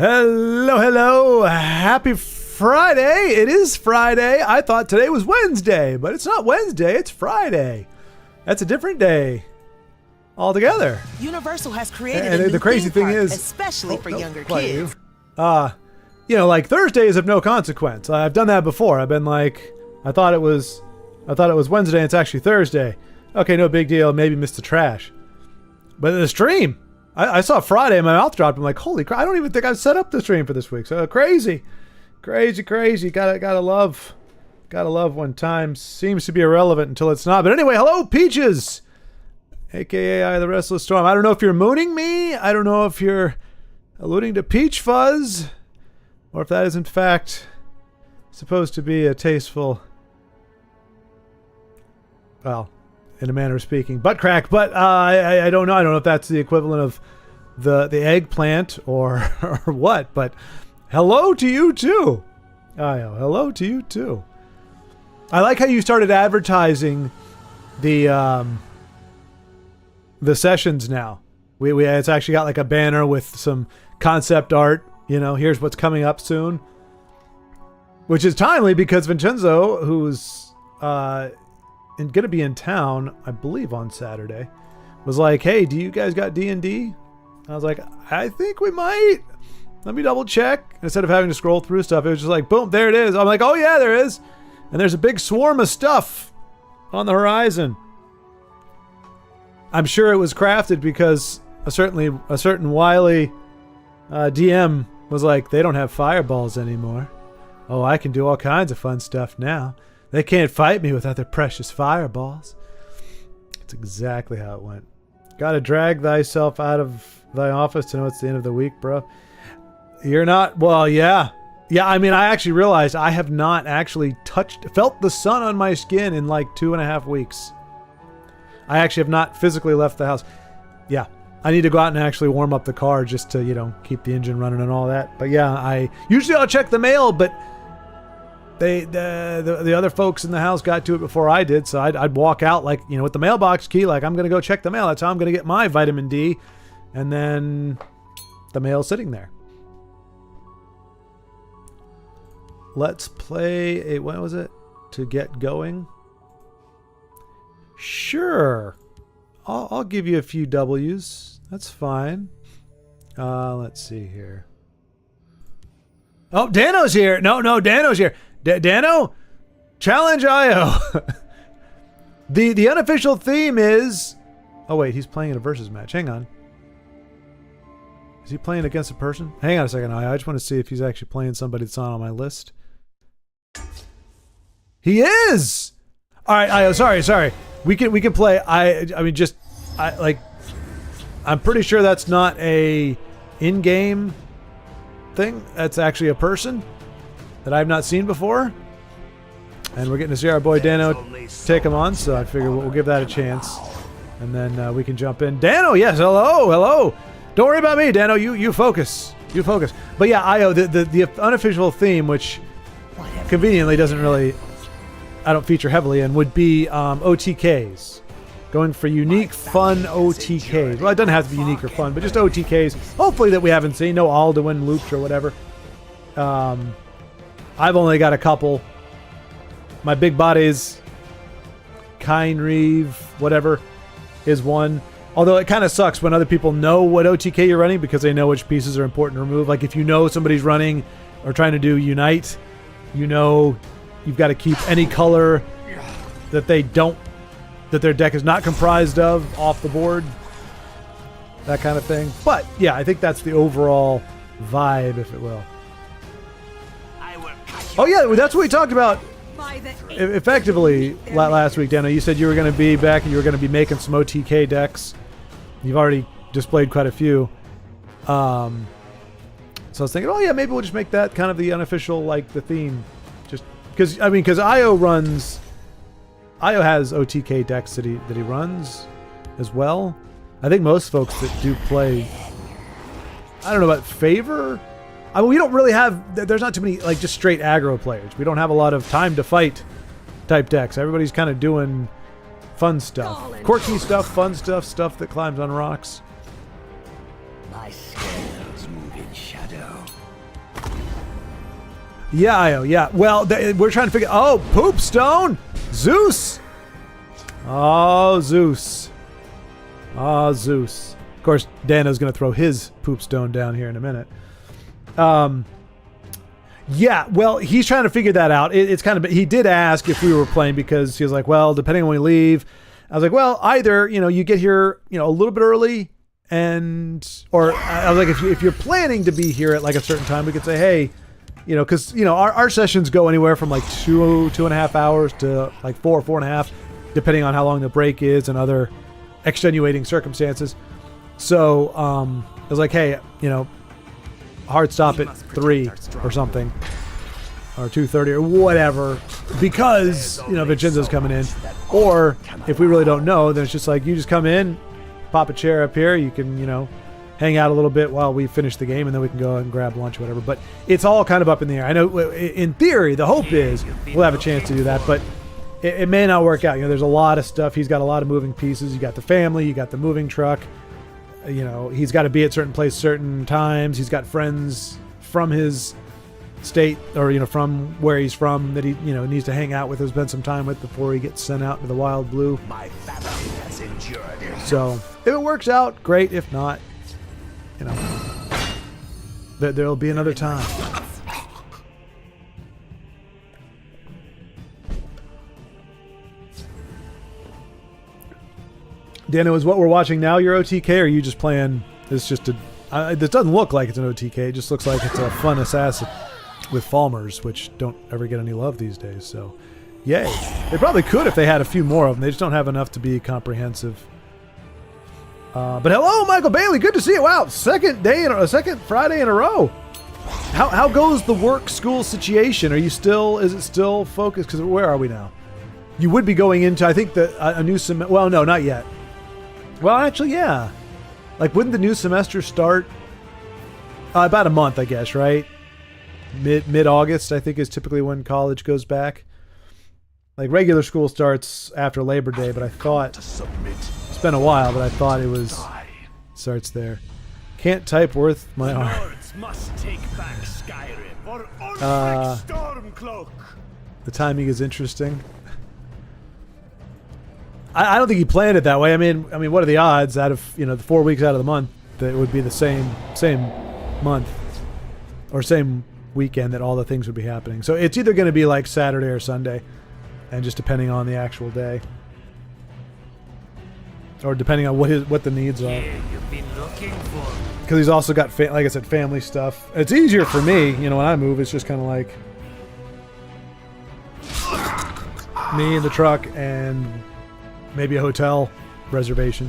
Hello, hello. Happy Friday. It is Friday. I thought today was Wednesday, but it's not Wednesday. It's Friday. That's a different day altogether. Universal has created and a new the crazy theme thing park, is, especially for younger kids. Like Thursday is of no consequence. I've done that before. I've been like, I thought it was Wednesday and it's actually Thursday. Okay, no big deal. Maybe missed the trash. But the stream, I saw Friday and my mouth dropped. I'm like, holy crap, I don't even think I've set up the stream for this week. So crazy. Gotta love when time seems to be irrelevant until it's not. But anyway, hello, Peaches, aka I, the Restless Storm. I don't know if you're mooning me. I don't know if you're alluding to Peach Fuzz, or if that is in fact supposed to be a tasteful, well, in a manner of speaking, butt crack. But I don't know. I don't know if that's the equivalent of the eggplant or what. But hello to you too. Hello to you too. I like how you started advertising the sessions now. We it's actually got like a banner with some concept art. You know, here's what's coming up soon, which is timely because Vincenzo, who's going to be in town, I believe on Saturday, was like, "Hey, do you guys got D&D?" I was like, "I think we might. Let me double check." Instead of having to scroll through stuff, it was just like, boom, there it is. I'm like, "Oh yeah, there is." And there's a big swarm of stuff on the horizon. I'm sure it was crafted because a certain wily DM was like, "They don't have fireballs anymore. Oh, I can do all kinds of fun stuff now. They can't fight me without their precious fireballs." That's exactly how it went. Gotta drag thyself out of thy office to know it's the end of the week, bro. You're not... Well, yeah. Yeah, I mean, I actually realized I have not actually felt the sun on my skin in like 2.5 weeks. I actually have not physically left the house. Yeah. I need to go out and actually warm up the car just to, keep the engine running and all that. But yeah, usually I'll check the mail, but the other folks in the house got to it before I did, so I'd walk out like, with the mailbox key, like I'm going to go check the mail. That's how I'm going to get my vitamin D. And then the mail's sitting there. Let's play what was it? To get going? Sure. I'll give you a few W's. That's fine. Let's see here. Oh, Dano's here. No, Dano's here. Dano, challenge IO. The unofficial theme is... Oh, wait, he's playing in a versus match. Hang on. Is he playing against a person? Hang on a second, IO. I just want to see if he's actually playing somebody that's not on my list. He is! All right, IO, sorry. We can play. I'm pretty sure that's not a in-game thing. That's actually a person that I've not seen before. And we're getting to see our boy Dano take him on, so I figure we'll give that a chance. And then we can jump in. Dano, yes, hello. Don't worry about me, Dano. You focus. But yeah, IO, the unofficial theme, which conveniently doesn't really... I don't feature heavily in, would be OTKs. Going for unique, fun OTKs. Well, it doesn't have to be unique or fun, but just OTKs. Hopefully that we haven't seen. No Alduin loops or whatever. I've only got a couple. My big bodies, Kynreeve, whatever, is one. Although it kind of sucks when other people know what OTK you're running because they know which pieces are important to remove. Like if you know somebody's running or trying to do Unite, you've got to keep any color that their deck is not comprised of off the board. That kind of thing. But yeah, I think that's the overall vibe, if it will. Oh yeah, that's what we talked about effectively last week, Dano. You said you were going to be back and you were going to be making some OTK decks. You've already displayed quite a few. So I was thinking, oh yeah, maybe we'll just make that kind of the unofficial, the theme. Just because IO has OTK decks that he runs as well. I think most folks that do play, I don't know about favor. I mean, we don't really have, there's not too many just straight aggro players. We don't have a lot of time to fight type decks. Everybody's kind of doing fun stuff. Quirky stuff, fun stuff, stuff that climbs on rocks. My scales move in shadow. Yeah, Io, yeah. Well, we're trying to figure... Oh, Poop Stone! Zeus! Oh, Zeus. Oh, Zeus. Of course, Dano's going to throw his Poop Stone down here in a minute. Yeah, well, he's trying to figure that out. It's kind of... He did ask if we were playing because he was like, well, depending on when we leave. I was like, well, either, you get here, a little bit early or I was like, if you're planning to be here at like a certain time, we could say, hey, because, our sessions go anywhere from like 2.5 hours to like 4.5, depending on how long the break is and other extenuating circumstances. So I was like, hey, hard stop at 3 or something, or 2:30 or whatever, because, Vincenzo's coming in. Or if we really don't know, then it's just like, you just come in, pop a chair up here, you can, hang out a little bit while we finish the game, and then we can go and grab lunch or whatever. But it's all kind of up in the air. I know in theory, the hope is we'll have a chance to do that, but it may not work out. There's a lot of stuff. He's got a lot of moving pieces. You got the family, you got the moving truck. He's got to be at certain places, certain times. He's got friends from his state or, from where he's from that he, needs to hang out with or spend some time with before he gets sent out to the wild blue. My family has endured. So if it works out, great. If not, there'll be another time. Dano, is what we're watching now your OTK, or are you just playing? It's just this doesn't look like it's an OTK. It just looks like it's a fun assassin with Falmers, which don't ever get any love these days. So, yay! They probably could if they had a few more of them. They just don't have enough to be comprehensive. But hello, Michael Bailey. Good to see you. Wow, second Friday in a row. How goes the work school situation? Is it still focused? Because where are we now? You would be going into, I think, a new semester. Well, no, not yet. Well, actually, yeah. Like, wouldn't the new semester start about a month, I guess, right? Mid-August, I think, is typically when college goes back. Like, regular school starts after Labor Day, but I thought it's been a while, but I thought it starts there. Can't type worth my arm. Must take back Skyrim or Stormcloak. The timing is interesting. I don't think he planned it that way. I mean, what are the odds out of the 4 weeks out of the month that it would be the same month or same weekend that all the things would be happening? So it's either going to be like Saturday or Sunday, and just depending on the actual day, or depending on what the needs are. You've been looking for. Because he's also got, like I said, family stuff. It's easier for me, when I move. It's just kind of like me in the truck and maybe a hotel reservation.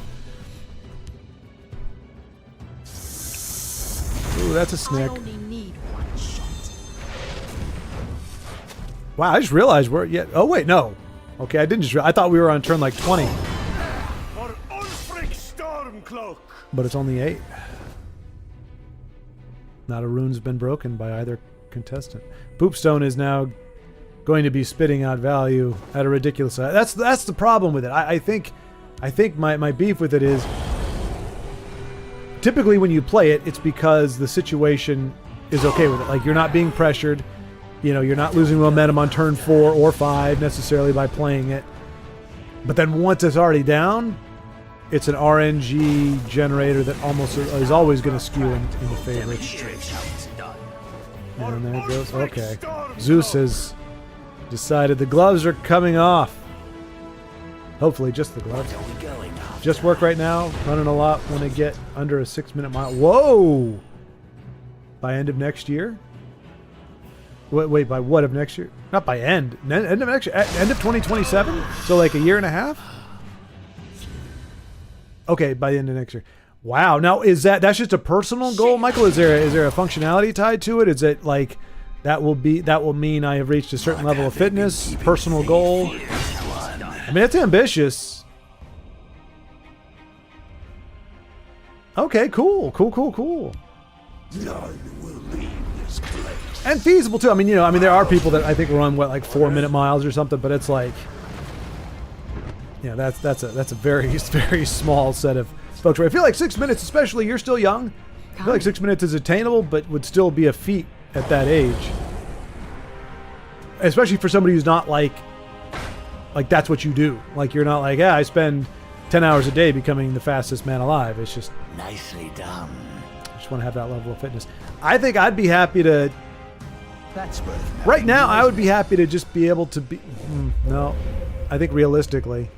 Ooh, that's a snick. I only need one shot. Wow, I just realized we're yet. Oh wait, no. Okay, I didn't just. I thought we were on turn like 20. For Ulfric Stormcloak. But it's only 8. Not a rune's been broken by either contestant. Poopstone is now going to be spitting out value at a ridiculous. That's the problem with it. I think my beef with it is typically when you play it, it's because the situation is okay with it. Like, you're not being pressured. You're not losing momentum on turn 4 or 5 necessarily by playing it. But then once it's already down, it's an RNG generator that almost is always going to skew in the favor. And there it goes. Okay. Zeus has decided the gloves are coming off. Hopefully just the gloves. Just work right now. Running a lot when they get under a 6-minute mile. Whoa! By end of next year? Wait, by what of next year? Not by end. End of next year. End of 2027? So like a year and a half? Okay, by the end of next year. Wow. Now, that's just a personal goal, Michael? Is there a functionality tied to it? Is it like that will mean I have reached a certain level of fitness, personal goal? I mean, it's ambitious. Okay, cool. None will leave this place. And feasible too. I mean, there are people that I think run like 4-minute miles or something, but it's like, that's a very, very small set of folks. I feel like 6 minutes, especially, you're still young. I feel like 6 minutes is attainable, but would still be a feat at that age. Especially for somebody who's not like that's what you do. Like you're not like, yeah, I spend 10 hours a day becoming the fastest man alive. It's just Nicely done. I just want to have that level of fitness. I think I'd be happy to. That's worth Right now, I would be happy to just be able to be. No, I think realistically,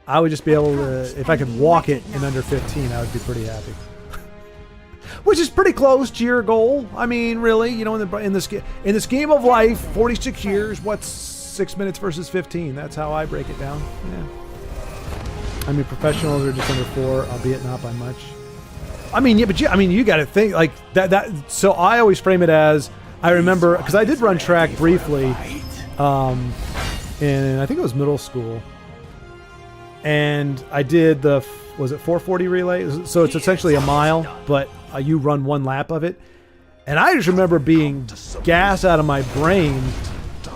I would just be able to. If I could walk it in under 15, I would be pretty happy. Which is pretty close to your goal. I mean, really, you know, in the scheme of life, 46 years. What's 6 minutes versus 15? That's how I break it down. Yeah. I mean, professionals are just under 4, albeit not by much. I mean, yeah, but you got to think like that. So I always frame it as. I remember, because I did run track briefly in, I think it was middle school. And I did was it 440 relay? So it's essentially a mile, but you run one lap of it. And I just remember being gas out of my brain,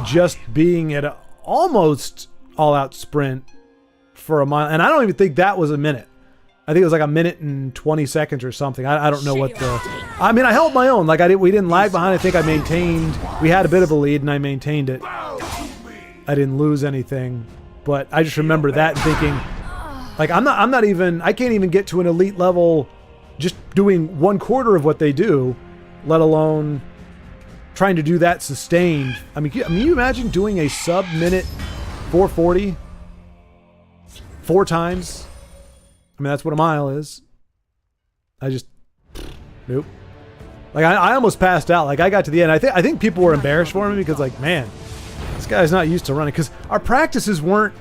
just being at an almost all-out sprint for a mile. And I don't even think that was a minute. I think it was like a minute and 20 seconds or something. I don't know what the... I mean, I held my own. Like, we didn't lag behind. I think I maintained... We had a bit of a lead, and I maintained it. I didn't lose anything. But I just remember that and thinking... Like, I'm not even... I can't even get to an elite level just doing 1/4 of what they do, let alone trying to do that sustained. I mean, you imagine doing a sub-minute 440 4 times? I mean, that's what a mile is. Nope. Like, I almost passed out. Like, I got to the end. I think people were embarrassed for me because, like, man, this guy's not used to running. Because our practices weren't,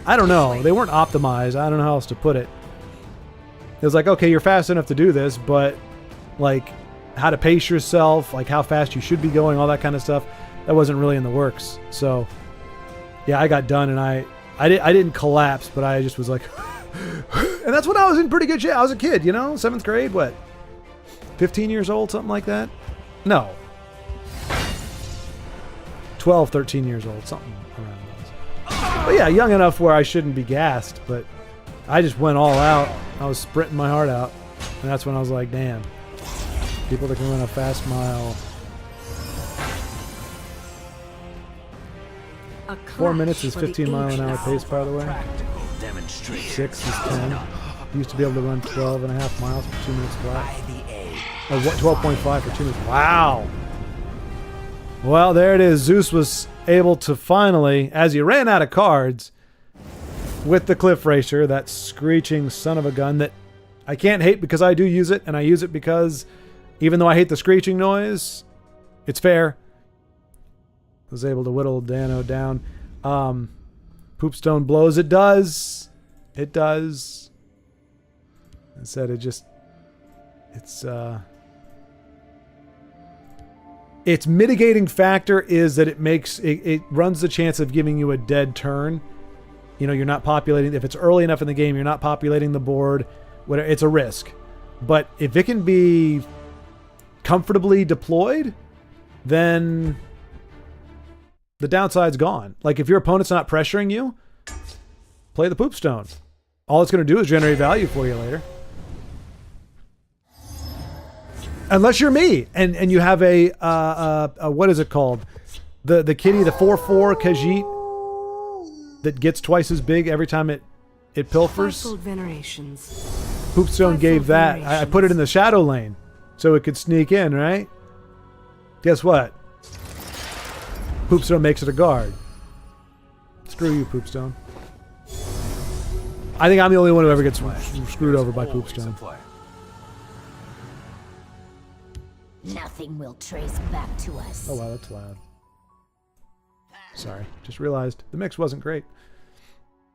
I don't know, they weren't optimized. I don't know how else to put it. It was like, okay, you're fast enough to do this, but, like, how to pace yourself, like, how fast you should be going, all that kind of stuff, that wasn't really in the works. So, yeah, I got done, and I didn't collapse, but I just was like... And that's when I was in pretty good shape. I was a kid, you know, 7th grade, what? 15 years old, something like that? No. 12, 13 years old, something around those. But yeah, young enough where I shouldn't be gassed, but I just went all out. I was sprinting my heart out. And that's when I was like, damn. People that can run a fast mile. 4 minutes is 15 mile an hour pace, by the way. 6 is 10. Used to be able to run 12.5 miles for 2 minutes flat. Oh, 12.5 for 2 minutes. Wow. Well, there it is. Zeus was able to finally, as he ran out of cards, with the Cliff Racer, that screeching son of a gun that I can't hate because I do use it, and I use it because even though I hate the screeching noise, it's fair. Was able to whittle Dano down. Poopstone blows. It does. It does. I said its mitigating factor is that it runs the chance of giving you a dead turn. You know, you're not populating. If it's early enough in the game, you're not populating the board. Whatever, it's a risk. But if it can be comfortably deployed, then the downside's gone. Like, if your opponent's not pressuring you, play the Poopstone. All it's going to do is generate value for you later. Unless you're me, and you have a what is it called? The kitty, the 4/4 Khajiit that gets twice as big every time it pilfers. Poopstone gave that. I put it in the shadow lane so it could sneak in, right? Guess what? Poopstone makes it a guard. Screw you, Poopstone. I think I'm the only one who ever gets screwed over by Poopstone. Nothing will trace back to us. Oh wow, that's loud. Sorry, just realized the mix wasn't great.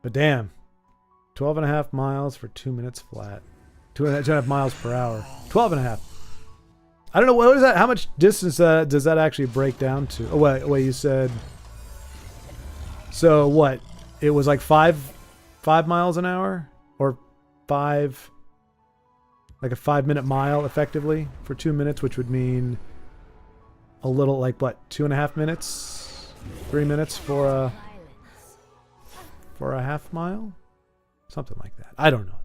But damn, 12.5 miles for 2 minutes flat. 2.5 miles per hour. 12.5. I don't know, what is that? How much distance does that actually break down to? Oh wait, you said... So what? It was like 5 miles an hour? Or 5... Like a 5-minute mile, effectively, for 2 minutes, which would mean a little, like, what, 2.5 minutes? 3 minutes for a half mile? Something like that. I don't know.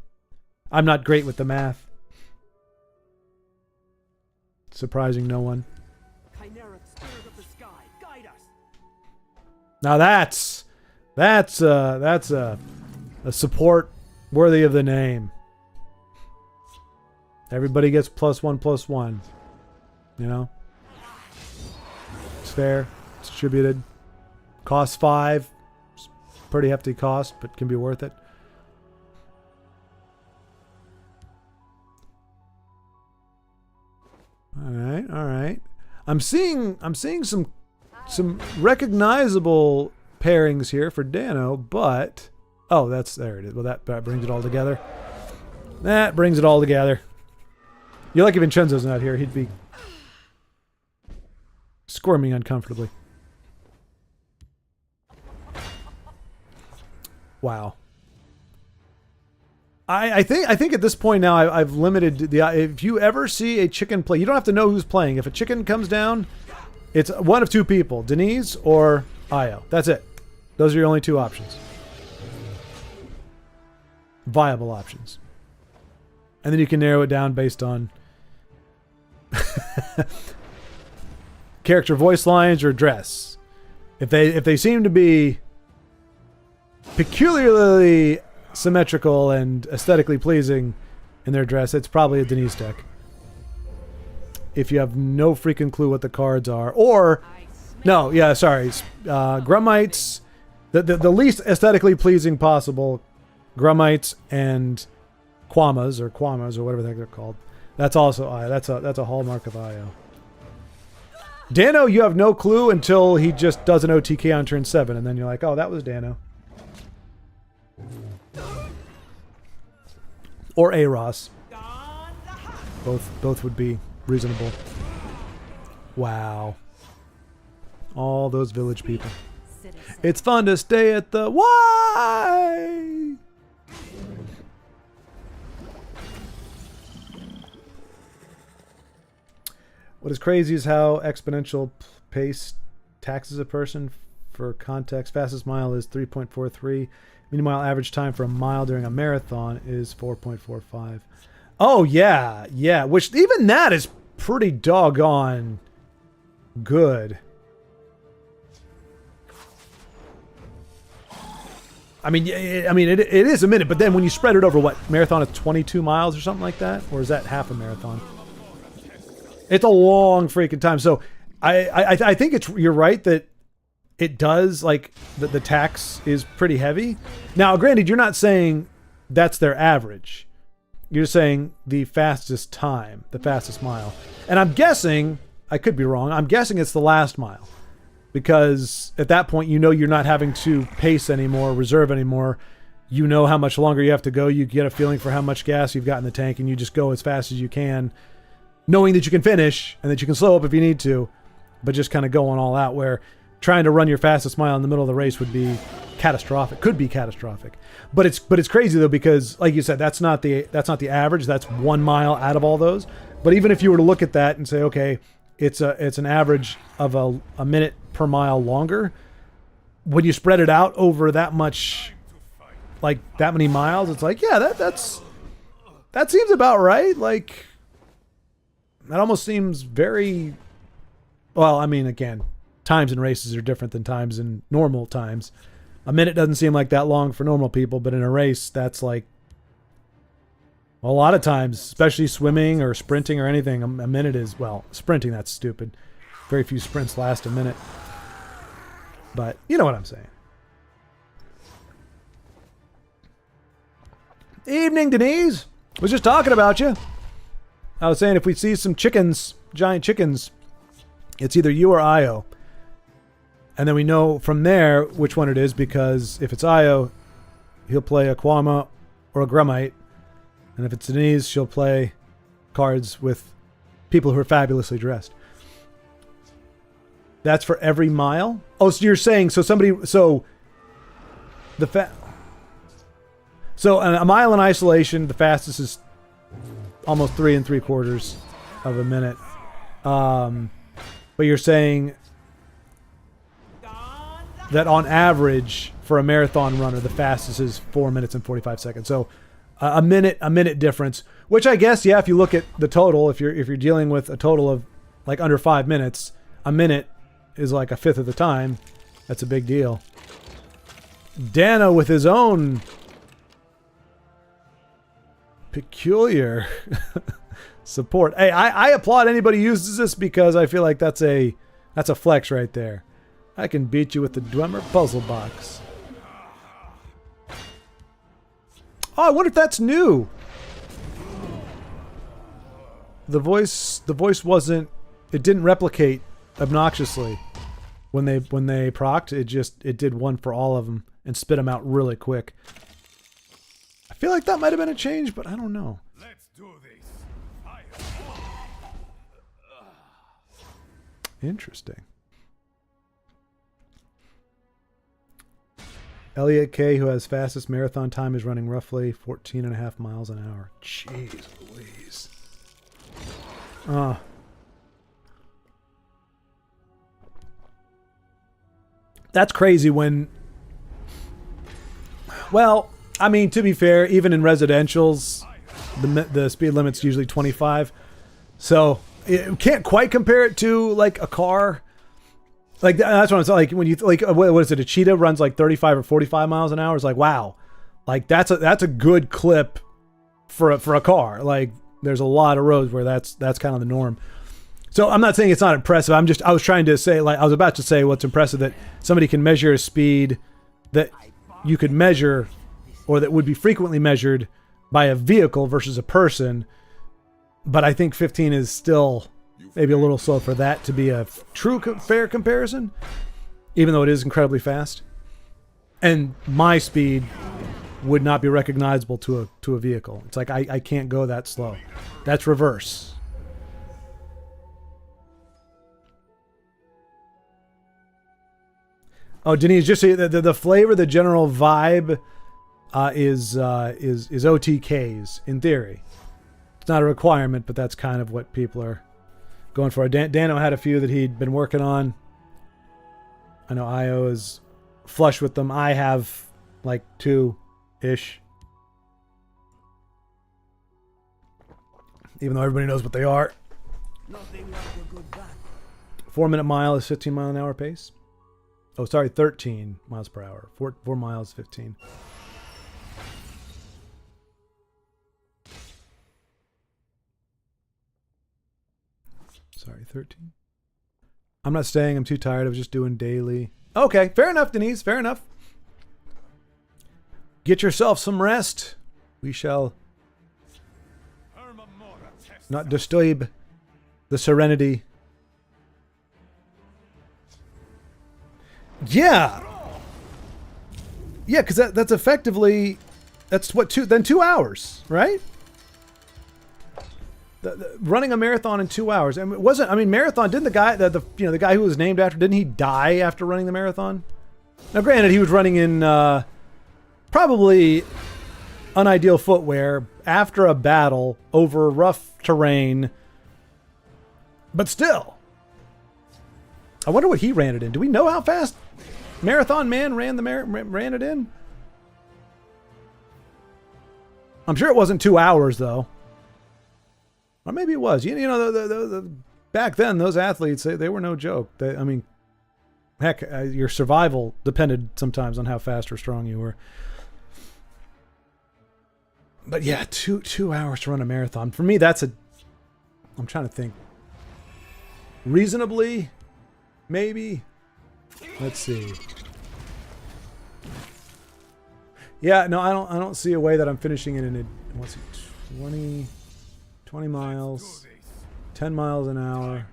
I'm not great with the math. surprising no one. Chimeric spirit of the sky, guide us. Now that's a support worthy of the name. Everybody gets +1/+1. You know? It's fair. It's distributed. Costs 5. It's pretty hefty cost, but can be worth it. All right. I'm seeing some recognizable pairings here for Dano, but there it is. Well, that brings it all together. That brings it all together. You're lucky Vincenzo's not here. He'd be squirming uncomfortably. Wow. I think at this point now I've limited the. If you ever see a chicken play, you don't have to know who's playing. If a chicken comes down, it's one of two people: Denise or Io. That's it. Those are your only two options. Viable options. And then you can narrow it down based on character voice lines or dress. If they seem to be peculiarly symmetrical and aesthetically pleasing in their dress, it's probably a Denise deck. If you have no freaking clue what the cards are, or Grummites, the least aesthetically pleasing possible, Grummites and Quamas or whatever the heck they're called. That's also Io. That's a hallmark of Io. Dano, you have no clue until he just does an OTK on turn 7, and then you're like, oh, that was Dano. Or Aros. Both would be reasonable. Wow. All those village people. It's fun to stay at the Y. What is crazy is how exponential pace taxes a person. For context, fastest mile is 3.43. Meanwhile, average time for a mile during a marathon is 4.45. Oh, yeah. Yeah. Which, even that is pretty doggone good. it is a minute, but then when you spread it over, what, marathon is 22 miles or something like that? Or is that half a marathon? It's a long freaking time. So I think you're right that it does, like, the tax is pretty heavy. Now, granted, you're not saying that's their average. You're saying the fastest time, the fastest mile. And I'm guessing, I could be wrong, I'm guessing it's the last mile. Because at that point, you know you're not having to pace anymore, reserve anymore. You know how much longer you have to go. You get a feeling for how much gas you've got in the tank, and you just go as fast as you can, knowing that you can finish and that you can slow up if you need to, but just kind of going all out, where trying to run your fastest mile in the middle of the race would be catastrophic. Could be catastrophic. But it's crazy though, because like you said, that's not the average. That's 1 mile out of all those. But even if you were to look at that and say, okay, it's an average of a minute per mile longer, when you spread it out over that much, like that many miles, it's like, yeah, that seems about right. Like, that almost seems very, well, I mean, again, times in races are different than times in normal times. A minute doesn't seem like that long for normal people, but in a race, that's like, a lot of times, especially swimming or sprinting or anything, a minute is, well, sprinting, that's stupid. Very few sprints last a minute. But you know what I'm saying. Evening, Denise. Was just talking about you. I was saying if we see some chickens, giant chickens, it's either you or Io. And then we know from there which one it is, because if it's Io, he'll play a Quama or a Grummite. And if it's Denise, she'll play cards with people who are fabulously dressed. That's for every mile? Oh, so you're saying, so a mile in isolation, the fastest is almost 3 3/4 of a minute. But you're saying that on average, for a marathon runner, the fastest is 4 minutes and 45 seconds. So a minute difference, which I guess, yeah, if you look at the total, if you're dealing with a total of like under 5 minutes, a minute is like a fifth of the time. That's a big deal. Dano with his own peculiar support. Hey, I applaud anybody who uses this because I feel like that's a flex right there. I can beat you with the Dwemer puzzle box. Oh, I wonder if that's new. The voice wasn't, it didn't replicate obnoxiously when they procced. It did one for all of them and spit them out really quick. I feel like that might have been a change, but I don't know. Let's do this. Interesting. Elliot K, who has fastest marathon time, is running roughly 14.5 miles an hour. Jeez Louise. That's crazy when... Well, I mean, to be fair, even in residentials, the speed limit's usually 25. So, you can't quite compare it to, like, a car. Like, that's what I'm saying. Like, when you, like, what is it? A cheetah runs, like, 35 or 45 miles an hour. It's like, wow. Like, that's a good clip for a car. Like, there's a lot of roads where that's kind of the norm. So I'm not saying it's not impressive. I was trying to say, like, I was about to say what's impressive, that somebody can measure a speed that you could measure, or that would be frequently measured by a vehicle versus a person. But I think 15 is still maybe a little slow for that to be a true fair comparison, even though it is incredibly fast. And my speed would not be recognizable to a vehicle. It's like I can't go that slow. That's reverse. Oh, Denise, just say the flavor, the general vibe is OTKs in theory. It's not a requirement, but that's kind of what people are going for. Dano had a few that he'd been working on. I know Io is flush with them. I have like 2-ish. Even though everybody knows what they are. 4-minute mile is 15 mile an hour pace. Oh, sorry, 13 miles per hour. 4 miles, 15. Sorry, 13. I'm not staying. I'm too tired. I was just doing daily. Okay, fair enough, Denise. Fair enough. Get yourself some rest. We shall not disturb the serenity. Yeah. Yeah, because that's effectively, that's what, 2 hours, right? Running a marathon in 2 hours. And it wasn't, I mean, marathon, didn't the guy, the guy who was named after, didn't he die after running the marathon? Now, granted, he was running in probably unideal footwear after a battle over rough terrain. But still. I wonder what he ran it in. Do we know how fast Marathon Man ran it in? I'm sure it wasn't 2 hours, though. Or maybe it was. You know, the back then, those athletes, they were no joke. I mean, heck, your survival depended sometimes on how fast or strong you were. But yeah, 2 hours to run a marathon. For me, I'm trying to think. Reasonably, maybe. Let's see. Yeah, no, I don't see a way that I'm finishing it in what's it, 20 miles, 10 miles an hour,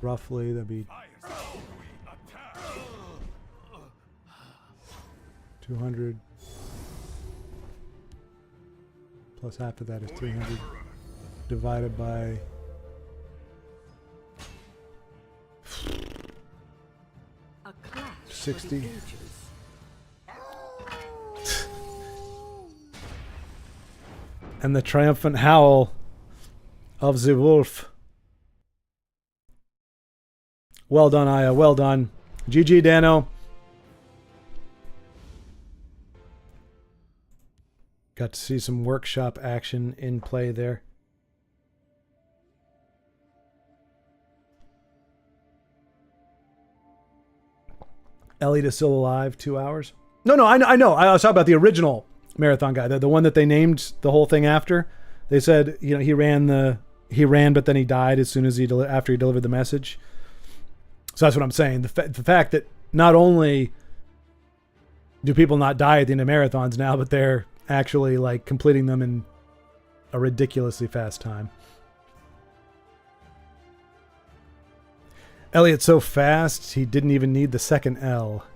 roughly. That'd be 200 plus after that is 300 divided by 60. And the triumphant howl of the wolf. Well done, Aya. Well done. GG, Dano. Got to see some workshop action in play there. Elliot is still alive. 2 hours. No, I know. I was talking about the original marathon guy, the one that they named the whole thing after. They said, he ran, but then he died as soon as after he delivered the message. So that's what I'm saying. The fact that not only do people not die at the end of marathons now, but they're actually like completing them in a ridiculously fast time. Elliot's so fast, he didn't even need the second L.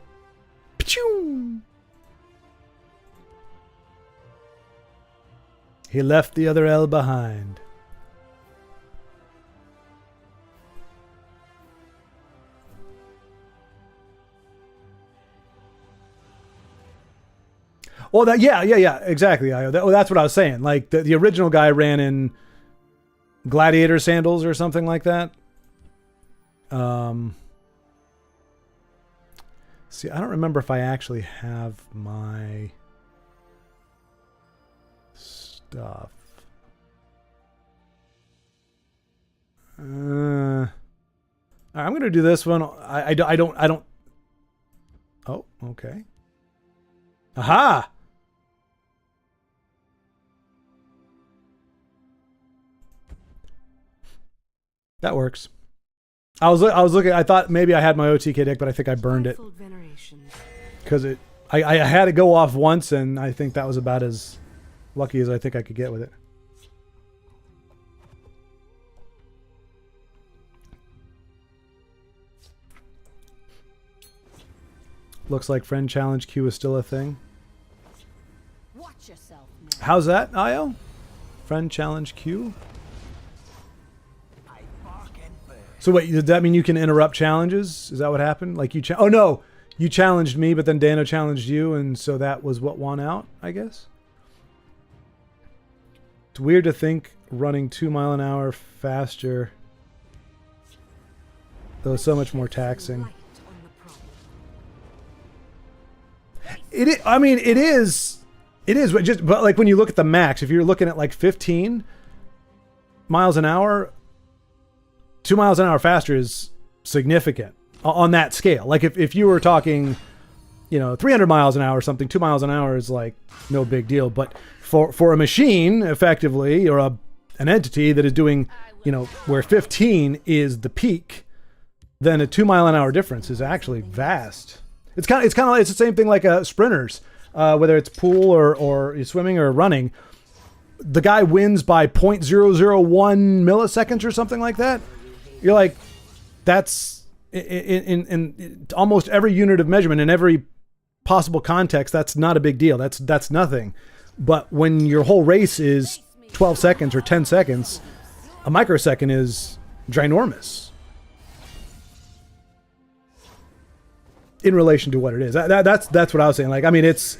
Pachoo! He left the other L behind. Well, exactly. That's what I was saying. Like the original guy ran in gladiator sandals or something like that. See, I don't remember if I actually have my stuff. I'm gonna do this one. I don't. Oh, okay. Aha! That works. I was looking. I thought maybe I had my OTK deck, but I think I burned it because I had it go off once, and I think that was about as lucky as I think I could get with it. Looks like friend challenge queue is still a thing. Watch yourself now. How's that, Io? Friend challenge queue? So wait, does that mean you can interrupt challenges? Is that what happened? Like you oh no, you challenged me, but then Dano challenged you, and so that was what won out, I guess? It's weird to think running 2 mile an hour faster, though so much more taxing. It is, but like when you look at the max, if you're looking at like 15 miles an hour, 2 miles an hour faster is significant on that scale. Like if you were talking, 300 miles an hour or something, 2 miles an hour is like no big deal. But for a machine, effectively, or an entity that is doing, where 15 is the peak, then a 2 mile an hour difference is actually vast. It's kind of like, it's the same thing like sprinters, whether it's pool or swimming or running. The guy wins by 0.001 milliseconds or something like that. You're like, that's in almost every unit of measurement in every possible context. That's not a big deal. That's nothing. But when your whole race is 12 seconds or 10 seconds, a microsecond is ginormous in relation to what it is. That's what I was saying. Like, I mean, it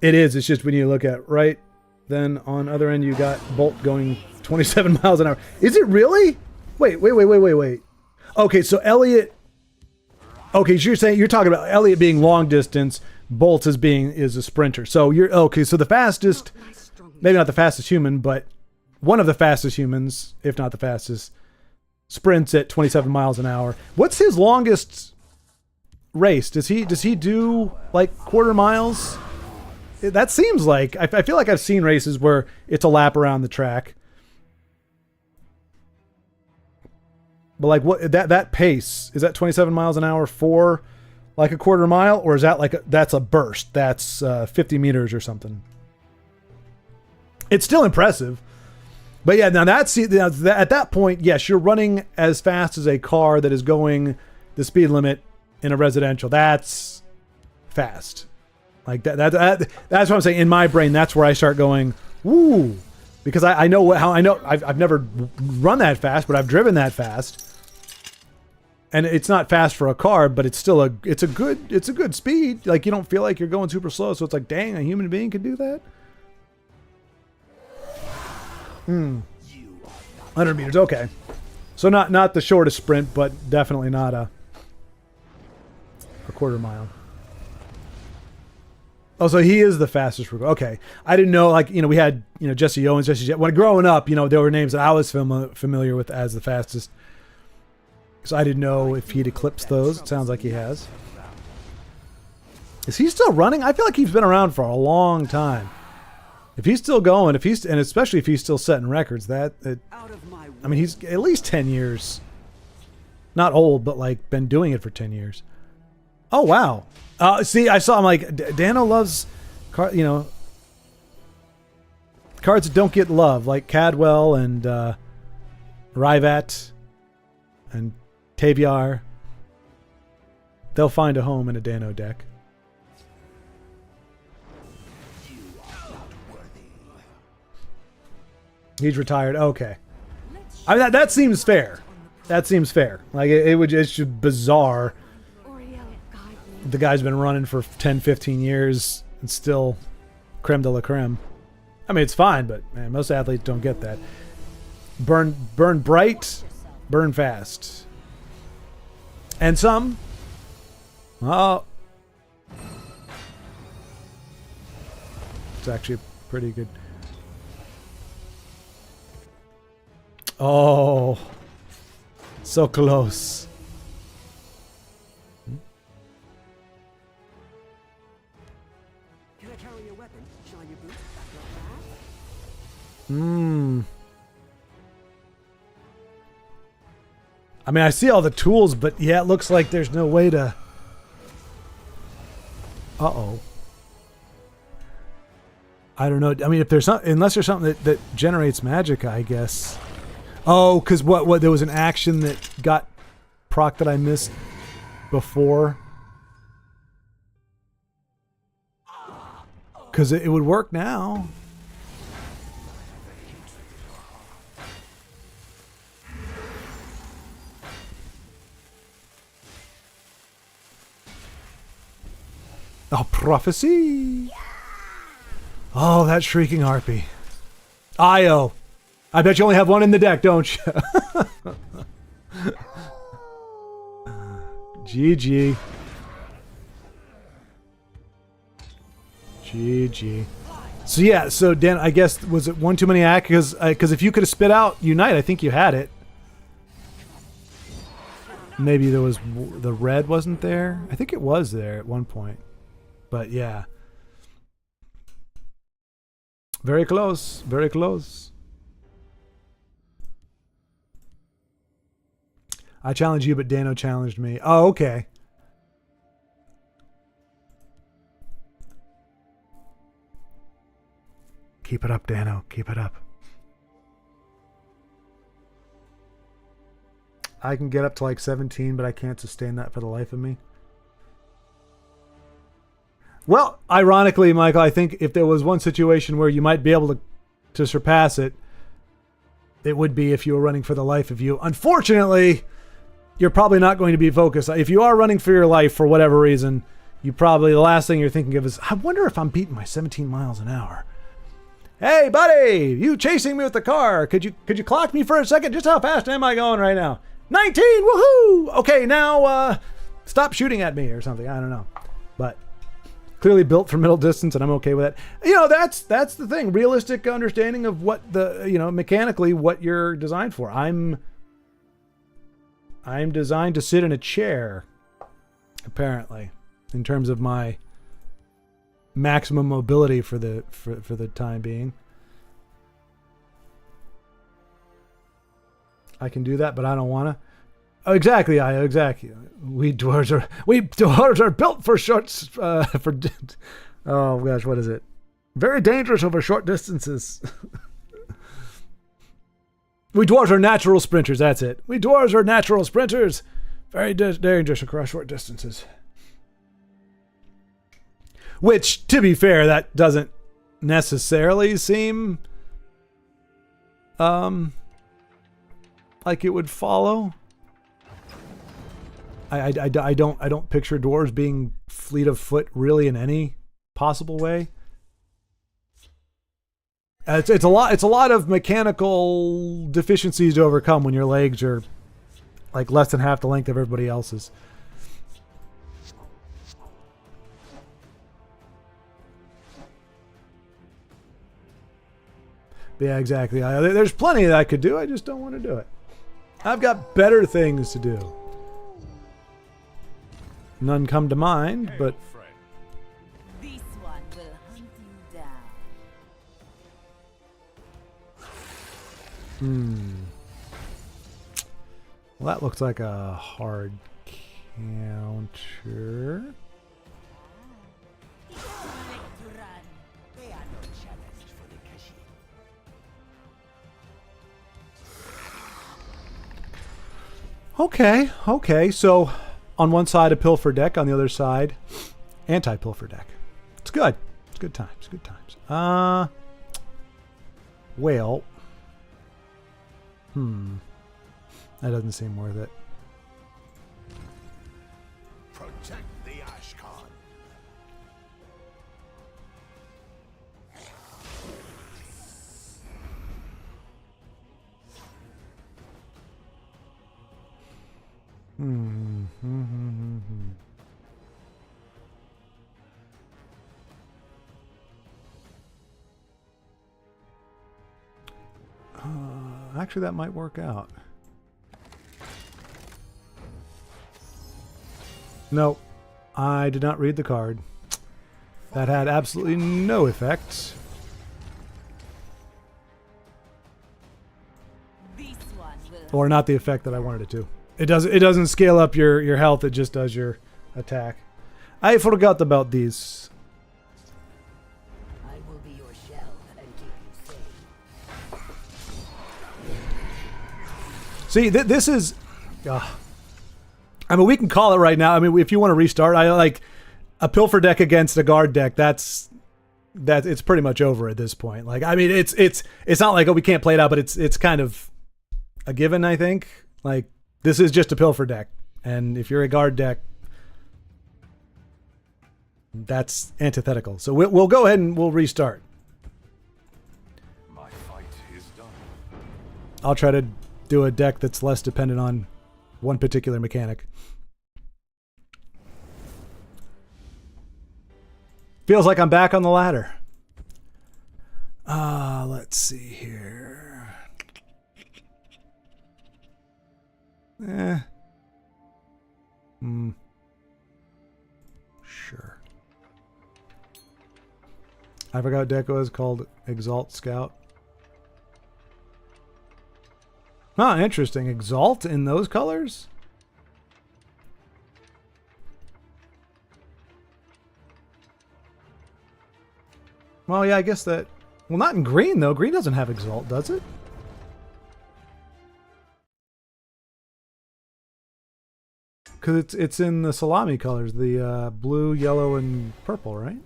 is. It's just when you look at right, then on other end you got Bolt going 27 miles an hour. Is it really? Wait. Okay, so Elliot. Okay, so you're talking about Elliot being long distance, Bolt is a sprinter. So you're okay. So the fastest, maybe not the fastest human, but one of the fastest humans, if not the fastest, sprints at 27 miles an hour. What's his longest race? Does he do like quarter miles? That seems like, I feel like I've seen races where it's a lap around the track. But like what that pace, is that 27 miles an hour for like a quarter mile, or is that like that's a burst? That's 50 meters or something. It's still impressive. But yeah, now at that point, yes, you're running as fast as a car that is going the speed limit in a residential. That's fast. Like that's what I'm saying. In my brain, that's where I start going, woo, because I know I've never run that fast, but I've driven that fast, and it's not fast for a car, but it's still a good speed. Like you don't feel like you're going super slow, so it's like, dang, a human being could do that. 100 meters, okay. So not the shortest sprint, but definitely not a quarter mile. Oh, so he is the fastest recruit. Okay. I didn't know, like, we had, Jesse Owens, Jesse Jet. When growing up, there were names that I was familiar with as the fastest. So I didn't know if he'd eclipsed those. It sounds like he has. Is he still running? I feel like he's been around for a long time. If he's still going, and especially if he's still setting records, he's at least 10 years. Not old, but like been doing it for 10 years. Oh, wow. See, I saw him like, Dano loves, cards that don't get love, like Cadwell and Ryvat and Taviar. They'll find a home in a Dano deck. He's retired. Okay. I mean, that seems fair. That seems fair. Like, it's just bizarre. The guy's been running for 10, 15 years and still creme de la creme. I mean, it's fine, but man, most athletes don't get that. Burn bright, burn fast. And some. Oh. It's actually pretty good. Oh. So close. Can I carry your weapon? Shall you boot? I mean, I see all the tools, but yeah, it looks like there's no way to... Uh-oh. I don't know. I mean, if there's some, unless there's something that generates magic, I guess. Oh, because what there was an action that got proc that I missed before. Because it would work now. Oh, prophecy. Oh, that shrieking harpy. Io. I bet you only have one in the deck, don't you? GG. GG. So yeah, so Dan, I guess, was it one too many act? Because if you could have spit out Unite, I think you had it. Maybe there was, the red wasn't there? I think it was there at one point. But yeah. Very close. Very close. I challenged you, but Dano challenged me. Oh, okay. Keep it up, Dano. Keep it up. I can get up to like 17, but I can't sustain that for the life of me. Well, ironically, Michael, I think if there was one situation where you might be able to surpass it, it would be if you were running for the life of you. Unfortunately, you're probably not going to be focused. If you are running for your life for whatever reason, the last thing you're thinking of is, I wonder if I'm beating my 17 miles an hour. Hey, buddy, you chasing me with the car. Could you clock me for a second? Just how fast am I going right now? 19, woohoo! Okay, now stop shooting at me or something. I don't know. But clearly built for middle distance, and I'm okay with that. That's the thing. Realistic understanding of what mechanically what you're designed for. I'm designed to sit in a chair, apparently, in terms of my maximum mobility for the time being. I can do that, but I don't want to. Oh, exactly, exactly. We dwarves are built for shorts. Oh gosh, what is it? Very dangerous over short distances. We dwarves are natural sprinters. That's it. We dwarves are natural sprinters. Very dangerous across short distances. Which, to be fair, that doesn't necessarily seem like it would follow. I don't picture dwarves being fleet of foot really in any possible way. It's a lot of mechanical deficiencies to overcome when your legs are like less than half the length of everybody else's. Yeah, exactly. There's plenty that I could do. I just don't want to do it. I've got better things to do. None come to mind, but This one will hunt you down. Well, that looks like a hard counter. Make to run. They are no challenge for the Kashi. Okay. So, on one side a pilfer deck, on the other side, anti-pilfer deck. It's good. It's good times. Good times. Well, that doesn't seem worth it. Protect the Ashkan. Actually, that might work out. No, I did not read the card. That had absolutely no effect. This one will Or not the effect that I wanted it to. It doesn't scale up your health, it just does your attack. I forgot about these. I will be your shell and keep you safe. See, this is... I mean, we can call it right now. I mean, if you want to restart, I like a pilfer deck against a guard deck. It's pretty much over at this point. Like, I mean, it's not like, oh, we can't play it out, but it's kind of a given, I think. Like, this is just a pilfer deck, and if you're a guard deck, that's antithetical. So we'll go ahead and we'll restart. My fight is done. I'll try to do a deck that's less dependent on one particular mechanic. Feels like I'm back on the ladder. Let's see here. Sure. I forgot deck was called Exalt Scout. Huh, interesting. Exalt in those colors? Well, yeah, I guess that... Well, not in green, though. Green doesn't have Exalt, does it? Because it's in the salami colors. The blue, yellow, and purple, right?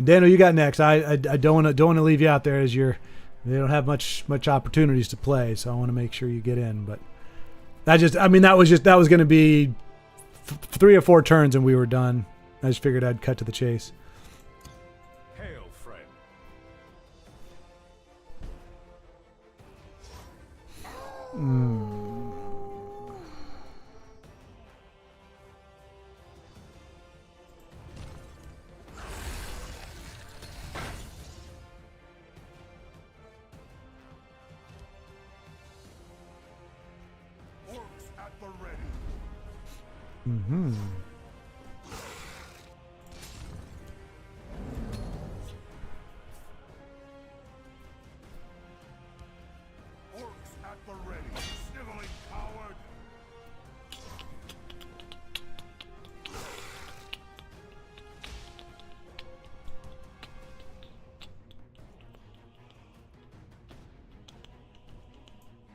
Daniel, you got next. I don't want to leave you out there as you don't have much opportunities to play, so I want to make sure you get in. But that was going to be 3 or 4 turns and we were done. I just figured I'd cut to the chase. Hail, friend. Orcs at the ready. Orcs at the ready. Sniveling coward.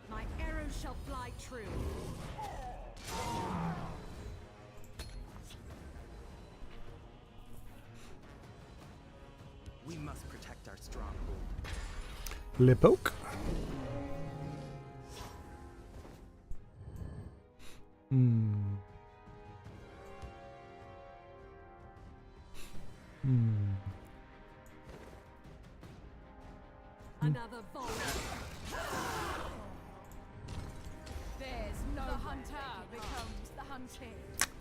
My arrows shall fly true. We must protect our stronghold. Le poke. Another volley. There's no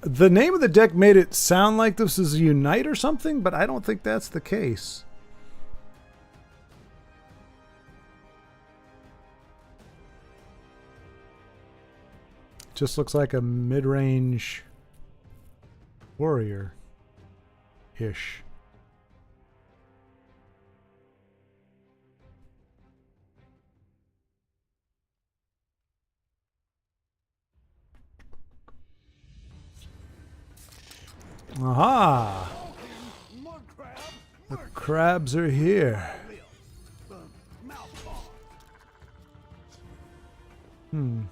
The name of the deck made it sound like this is Unite or something, but I don't think that's the case. Just looks like a mid-range warrior-ish. Aha! The crabs are here. Hmm.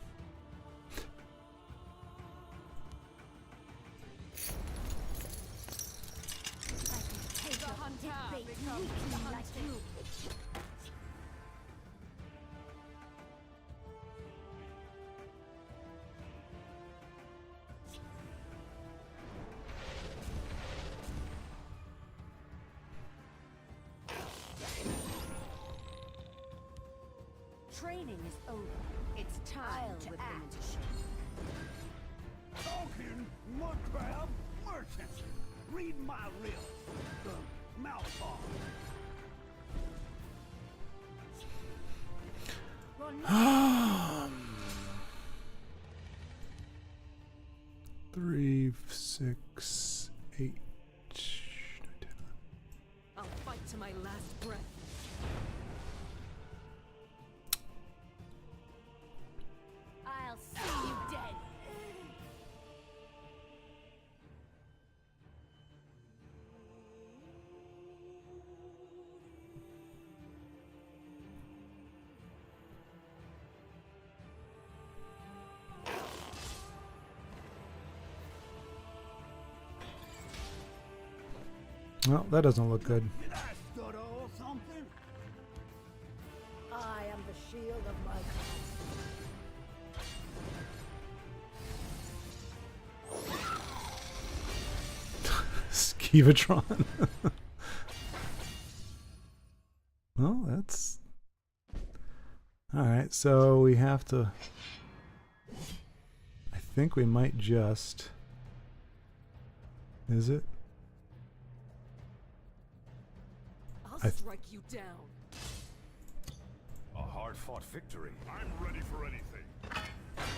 Training is over. It's time to act. Talking mud crab merchant. Read my reel. The mouth off. 3, 6, 8. 9, 10, 11. I'll fight to my last breath. I'll see you dead. Well, that doesn't look good. Did I stutter or something? I am the shield of my Skeevatron. Well, that's... Alright, so we have to... I think we might just... Is it? I'll strike you down. A hard-fought victory. I'm ready for anything.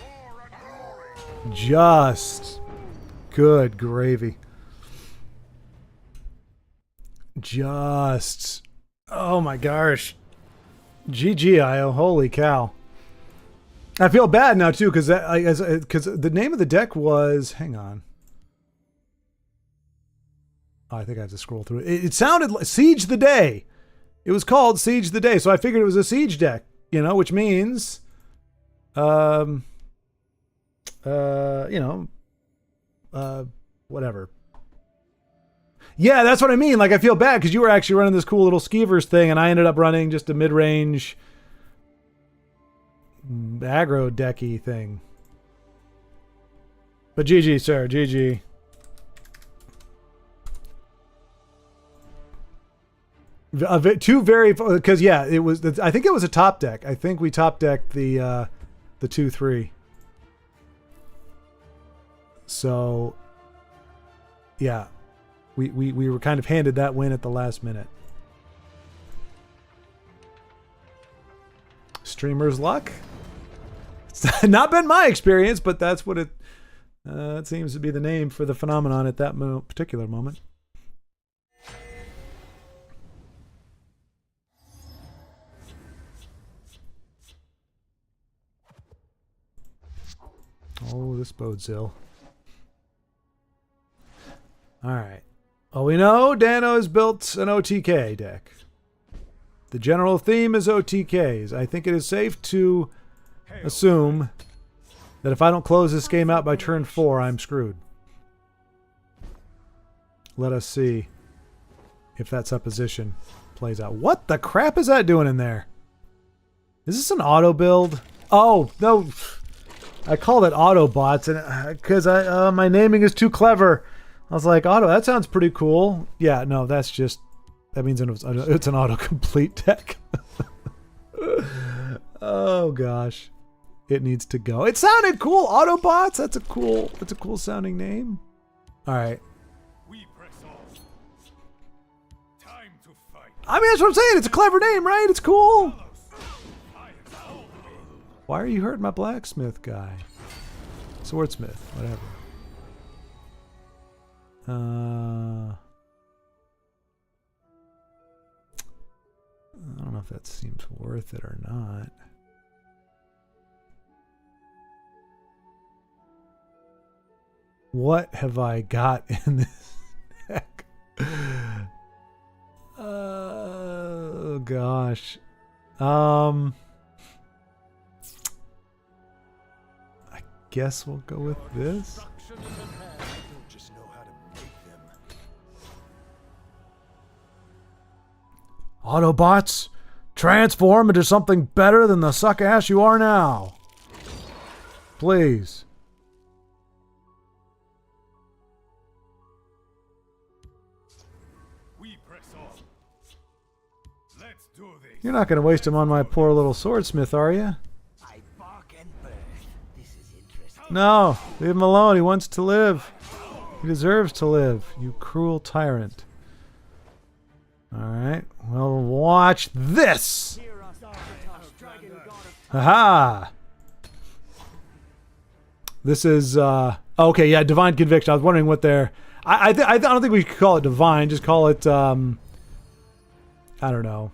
War and glory. Just. Good gravy. Just. Oh my gosh. GG, Io. Holy cow. I feel bad now too because the name of the deck was... Hang on. Oh, I think I have to scroll through it. It sounded like Siege the Day. It was called Siege the Day, so I figured it was a siege deck, you know, which means, whatever. Yeah, that's what I mean. Like, I feel bad because you were actually running this cool little Skeevers thing, and I ended up running just a mid-range aggro decky thing. But GG, sir. GG. Two very, because yeah, it was. I think it was a top deck. I think we top decked the 2-3. So, yeah, we were kind of handed that win at the last minute. Streamer's luck. It's not been my experience, but that's what it seems to be the name for the phenomenon at that particular moment. Oh, this bodes ill. Alright. Well, we know Dano has built an OTK deck. The general theme is OTKs. I think it is safe to assume that if I don't close this game out by turn 4, I'm screwed. Let us see if that supposition plays out. What the crap is that doing in there? Is this an auto build? Oh, no. I called it Autobots and because my naming is too clever. I was like, Auto, that sounds pretty cool. Yeah, no, that's just, that means it's an autocomplete deck. Oh gosh. it needs to go. It sounded cool. Autobots. That's a cool sounding name. All right. We press on. Time to fight. I mean, that's what I'm saying. It's a clever name, right? It's cool. I am all the way. Why are you hurting my blacksmith guy? Swordsmith, whatever. I don't know if that seems worth it or not. What have I got in this deck? Oh gosh. I guess we'll go with this. Just know how to make them. Autobots, transform into something better than the suck ass you are now. Please. We press on. Let's do this. You're not going to waste him on my poor little swordsmith, are you? I bark and burn. This is interesting. No, leave him alone. He wants to live. He deserves to live, you cruel tyrant. Alright, well, watch this! Hear us, Architect, Dragon God of Haha! This is, okay, yeah, Divine Conviction. I was wondering what their... I don't think we could call it Divine, just call it, I don't know,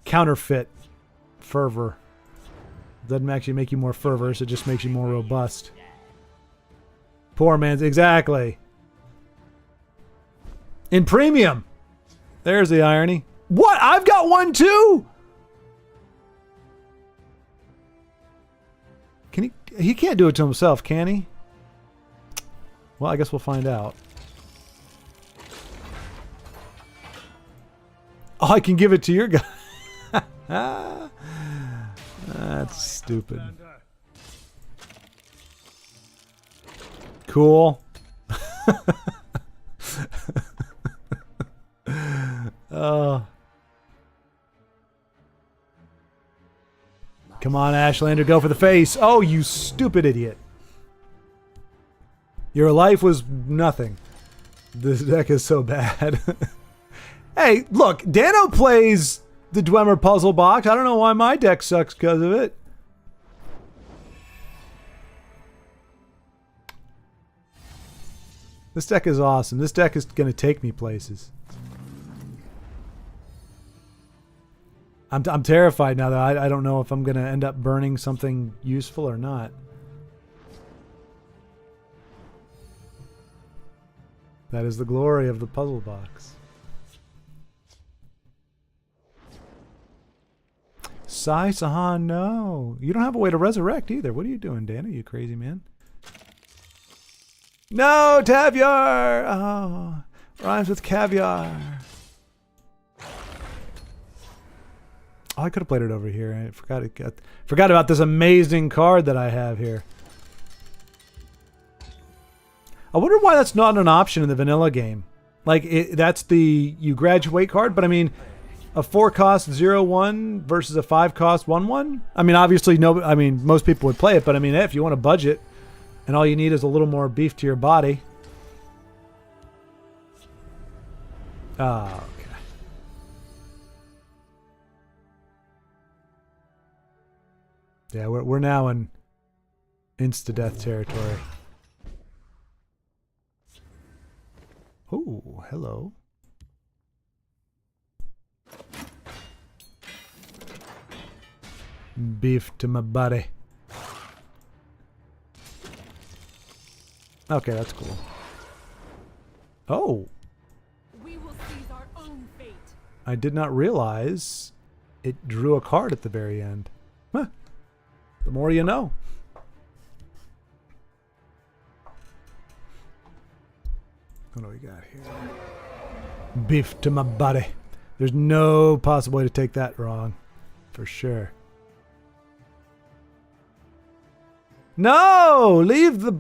Counterfeit Fervor. Doesn't actually make you more fervorous, it just makes you more robust. Poor man's, exactly. In premium! There's the irony. What? I've got one too? Can he can't do it to himself, can he? Well, I guess we'll find out. Oh, I can give it to your guy. That's stupid. Cool. Come on, Ashlander, go for the face. Oh, you stupid idiot. Your life was nothing. This deck is so bad. Hey, look, Dano plays the Dwemer puzzle box. I don't know why my deck sucks because of it. This deck is awesome. This deck is going to take me places. I'm terrified now that I don't know if I'm going to end up burning something useful or not. That is the glory of the puzzle box. Sai Sahan, no. You don't have a way to resurrect either. What are you doing, Dana? You crazy man? No, Taviar! Oh, rhymes with caviar. Oh, I could have played it over here. I forgot about this amazing card that I have here. I wonder why that's not an option in the vanilla game. Like, that's the you graduate card, but I mean, a 4-cost 0/1 versus a 5-cost 1/1. I mean, obviously, most people would play it, but I mean, if you want a budget and all you need is a little more beef to your body. Ah, okay. Yeah, we're now in insta-death territory. Oh, hello. Beef to my body. Okay, that's cool. Oh. We will seize our own fate. I did not realize it drew a card at the very end. Huh. The more you know. What do we got here? Beef to my body. There's no possible way to take that wrong. For sure. No! Leave the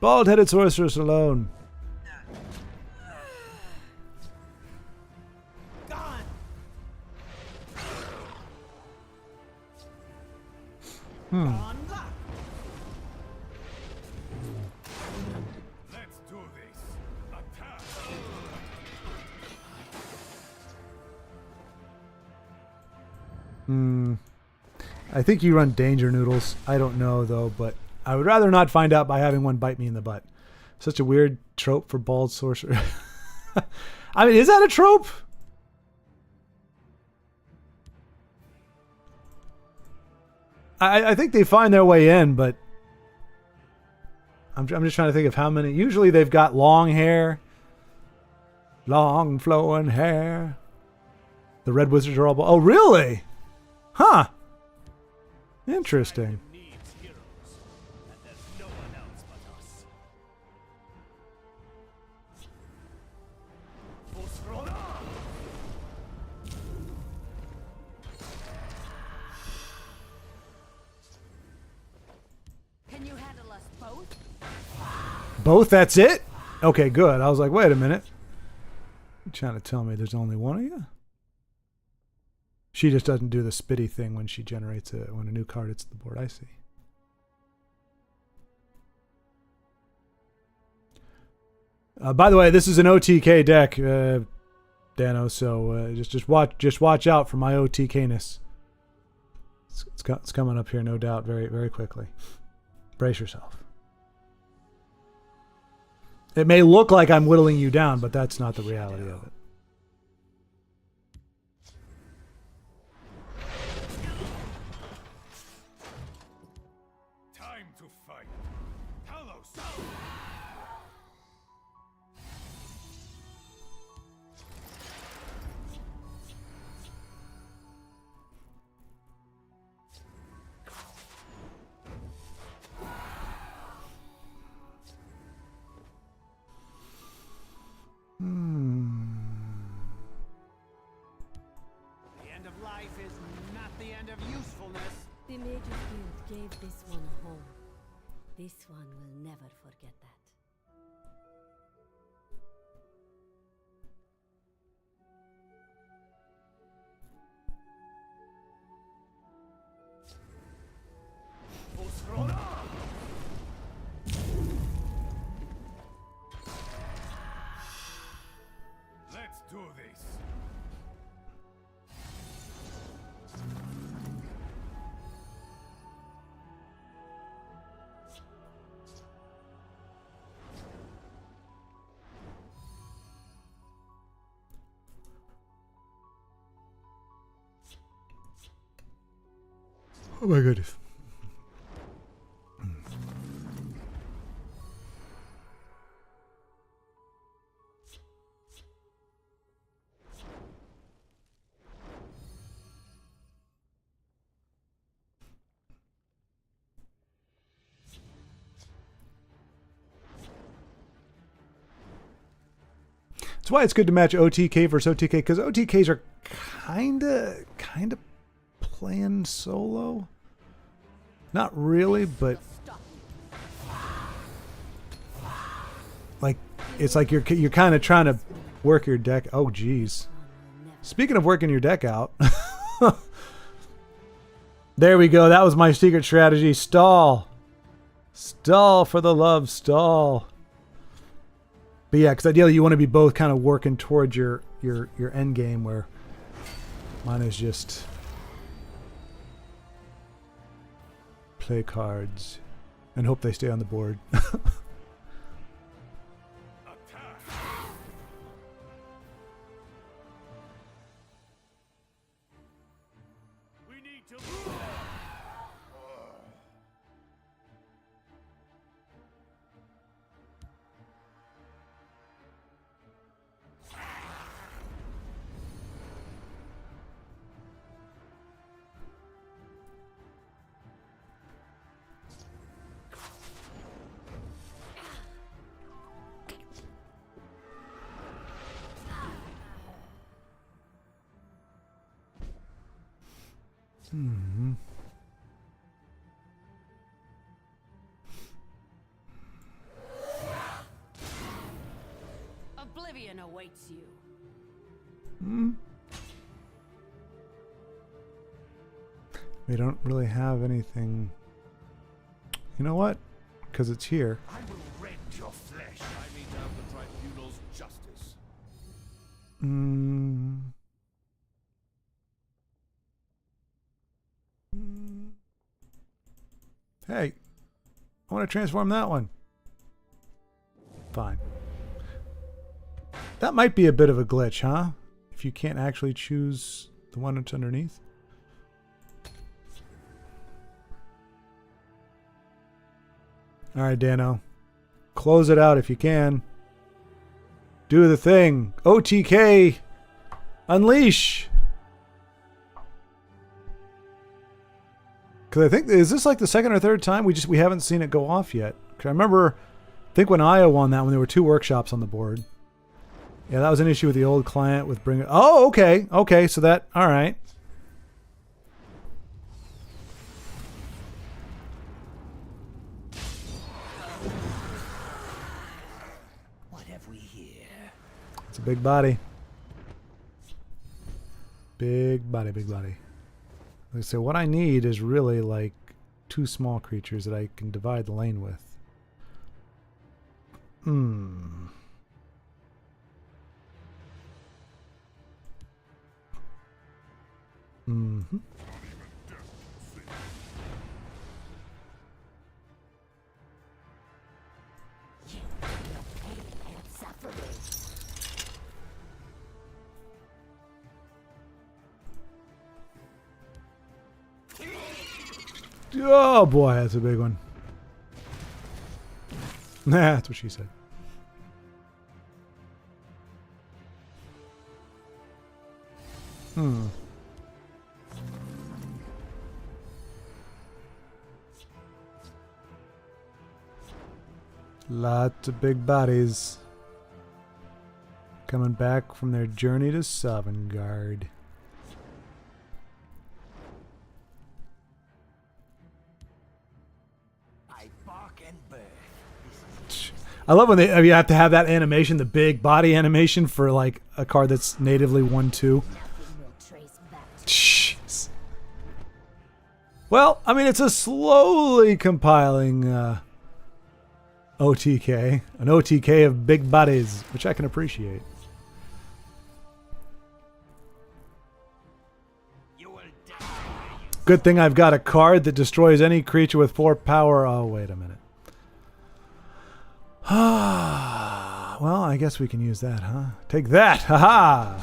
bald-headed sorceress alone. On luck. Let's do this. Attack. I think you run danger noodles. I don't know though, but I would rather not find out by having one bite me in the butt. Such a weird trope for bald sorcerer. I mean, is that a trope? I think they find their way in, but I'm just trying to think of how many. Usually they've got long hair. Long flowing hair. The red wizards are all... Oh, really? Huh. Interesting. Needs heroes, and there's no one else but us. Busrona! Can you handle us both? Both? That's it? Okay, good. I was like, wait a minute. You trying to tell me there's only one of you? She just doesn't do the spitty thing when she generates when a new card hits the board. I see. By the way, this is an OTK deck, Dano. So just watch out for my OTK-ness. It's coming up here, no doubt, very very quickly. Brace yourself. It may look like I'm whittling you down, but that's not the reality of it. Time to fight. Talos. The end of life is not the end of usefulness. The Mage's Guild gave this one a home. This one will never forget that. Busrona! Let's do this. Oh my goodness. That's why it's good to match OTK versus OTK, because OTKs are kind of playing solo. Not really, but like it's like you're kind of trying to work your deck. Oh, geez. Speaking of working your deck out, there we go. That was my secret strategy. Stall, stall for the love, stall. But yeah, because ideally you want to be both kind of working towards your end game, where mine is just play cards and hope they stay on the board. We need to move. Hmm. Oblivion awaits you. Hmm. They don't really have anything You know what? Because it's here. I will rend your flesh. I meet out the tribunal's justice. Hey, I want to transform that one. Fine. That might be a bit of a glitch, huh? If you can't actually choose the one that's underneath. All right, Dano. Close it out if you can. Do the thing. OTK. Unleash. Because I think, is this like the second or third time we haven't seen it go off yet? Because I remember, I think when Aya won that one, there were 2 workshops on the board. Yeah, that was an issue with the old client with bringing. Oh, okay, okay. So that, all right. What have we here? It's a big body. Big body, big body. So what I need is really like 2 small creatures that I can divide the lane with. Oh boy, that's a big one. Nah, that's what she said. Lots of big bodies coming back from their journey to Sovngarde. I bark and burn. I love when you have to have that animation, the big body animation for like a card that's natively 1/2. Nothing will trace back to Jeez. Well, I mean, it's a slowly compiling OTK. An OTK of big bodies, which I can appreciate. You will die. Good thing I've got a card that destroys any creature with 4 power. Oh, wait a minute. Well, I guess we can use that, huh? Take that! Haha!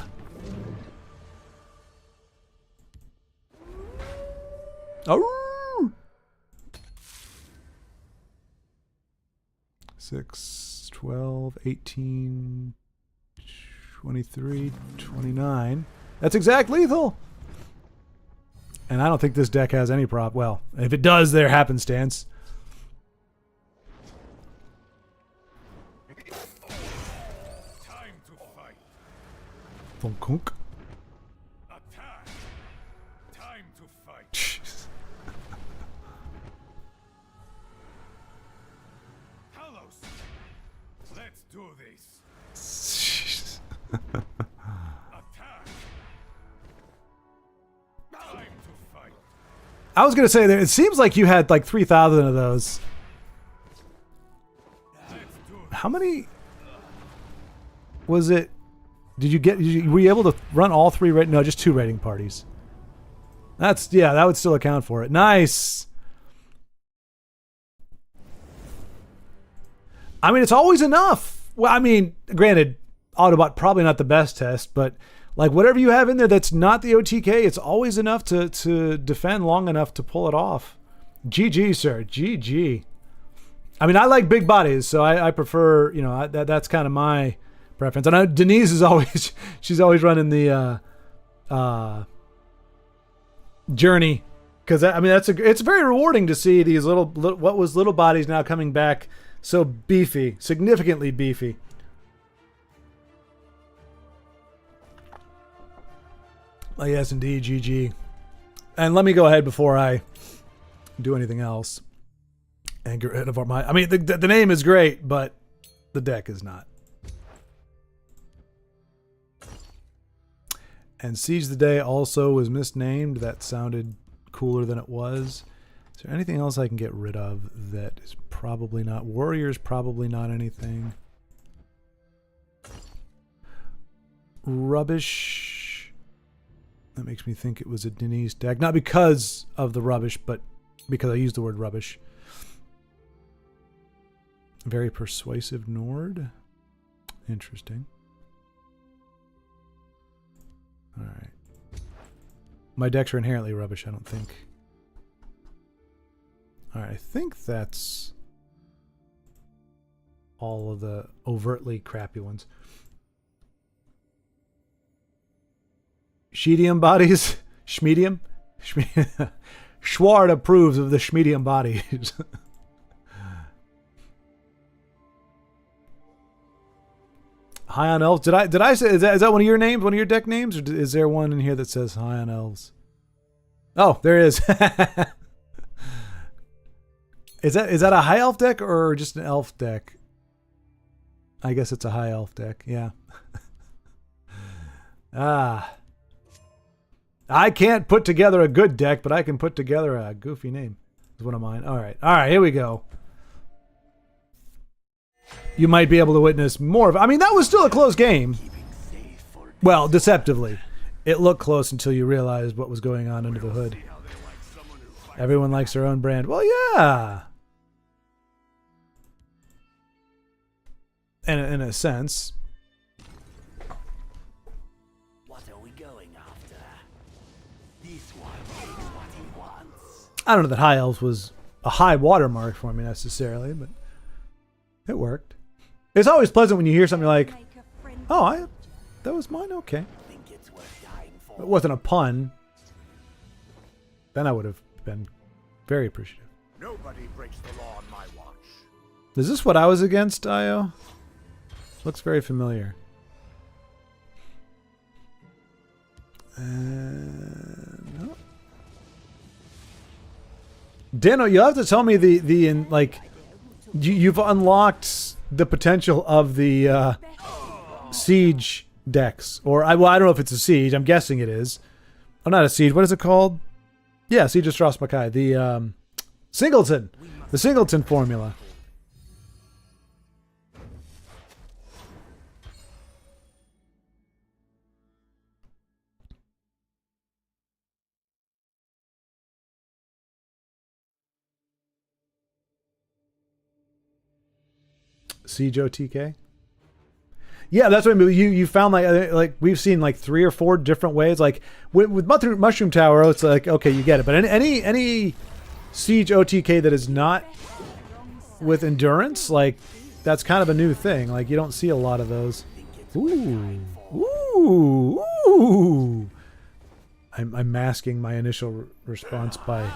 Oh! 6, 12, 18, 23, 29. That's exact lethal! And I don't think this deck has any prop. Well, if it does, there happenstance. Time to fight. Funkunk. Attack. Time to fight. Jeez. Talos. Let's do this. Jeez. Attack. Time to fight. I was gonna say that it seems like you had like 3,000 of those. Let's do it. How many was it? Did you get? Were you able to run all 3? No, just 2 raiding parties. That's, yeah, that would still account for it. Nice. I mean, it's always enough. Well, I mean, granted, Autobot probably not the best test, but like whatever you have in there that's not the OTK, it's always enough to defend long enough to pull it off. GG, sir. GG. I mean, I like big bodies, so I prefer, you know, that's kind of my preference. And I know Denise is always, she's always running the journey, because I mean it's very rewarding to see these little what was little bodies now coming back so beefy, significantly beefy. Oh, yes, indeed, GG. And let me go ahead before I do anything else and get rid of my. I mean, the name is great, but the deck is not. And Siege the Day also was misnamed. That sounded cooler than it was. Is there anything else I can get rid of that is probably not... Warriors, probably not anything. Rubbish. That makes me think it was a Denise deck. Not because of the rubbish, but because I used the word rubbish. Very persuasive Nord. Interesting. Alright. My decks are inherently rubbish, I don't think. Alright, I think that's all of the overtly crappy ones. Schmedium bodies? Schmedium? Schwart approves of the Schmedium bodies. High on Elves. Did I say, is that one of your names, one of your deck names? Or is there one in here that says High on Elves? Oh, there is. Is that a high elf deck or just an elf deck? I guess it's a high elf deck, yeah. I can't put together a good deck, but I can put together a goofy name. Is one of mine. All right, here we go. You might be able to witness more of... I mean, that was still a close game. Well, deceptively. It looked close until you realized what was going on under the hood. Everyone likes their own brand. Well, yeah. In a sense. What are we going after? This one takes what he wants. I don't know that High Elves was a high watermark for me necessarily, but it worked. It's always pleasant when you hear something like, oh, that was mine? Okay. Think it's worth dying for. It wasn't a pun. Then I would have been very appreciative. Nobody breaks the law on my watch. Is this what I was against, Io? Looks very familiar. No. Dano, you'll have to tell me you've unlocked the potential of the siege decks, or I don't know if it's a siege. I'm guessing it is. Oh, not a siege. What is it called? Yeah, Siege of Stras Makai. The Singleton. The Singleton formula. Siege OTK? Yeah, that's what I mean. You found like we've seen like 3 or 4 different ways. Like with Mushroom Tower, it's like, okay, you get it. But any Siege OTK that is not with endurance, like that's kind of a new thing. Like you don't see a lot of those. Ooh, ooh, ooh. I'm masking my initial response by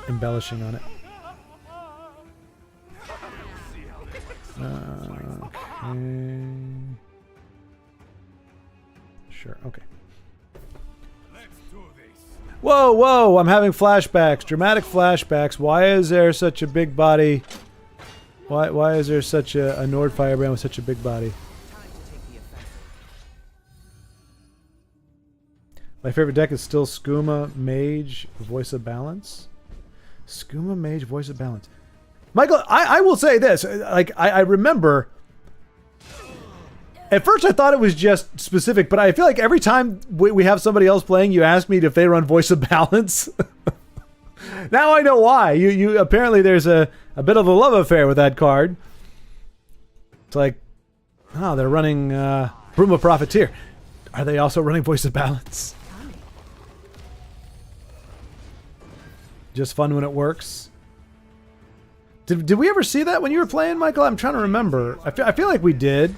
embellishing on it. Okay. Sure, okay. Let's do this. Whoa, I'm having flashbacks, dramatic flashbacks. Why is there such a big body? Why is there such a Nord Firebrand with such a big body? My favorite deck is still Skooma Mage, Voice of Balance. Skooma Mage, Voice of Balance. Michael, I will say this. Like, I remember... At first I thought it was just specific, but I feel like every time we have somebody else playing, you ask me if they run Voice of Balance. Now I know why. You apparently there's a bit of a love affair with that card. It's like, oh, they're running Broom of Profiteer. Are they also running Voice of Balance? Just fun when it works. Did we ever see that when you were playing, Michael? I'm trying to remember. I feel like we did.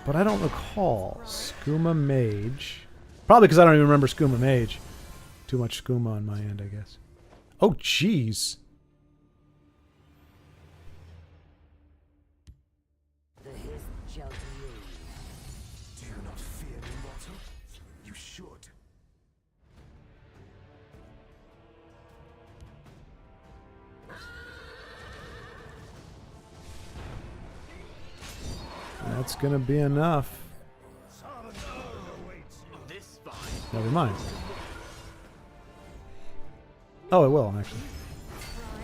But I don't recall. Skooma Mage. Probably because I don't even remember Skooma Mage. Too much skooma on my end, I guess. Oh, jeez. The hiss shall be. Do you not fear me, mortal? You should. That's gonna be enough. Never mind. Oh, it will, actually.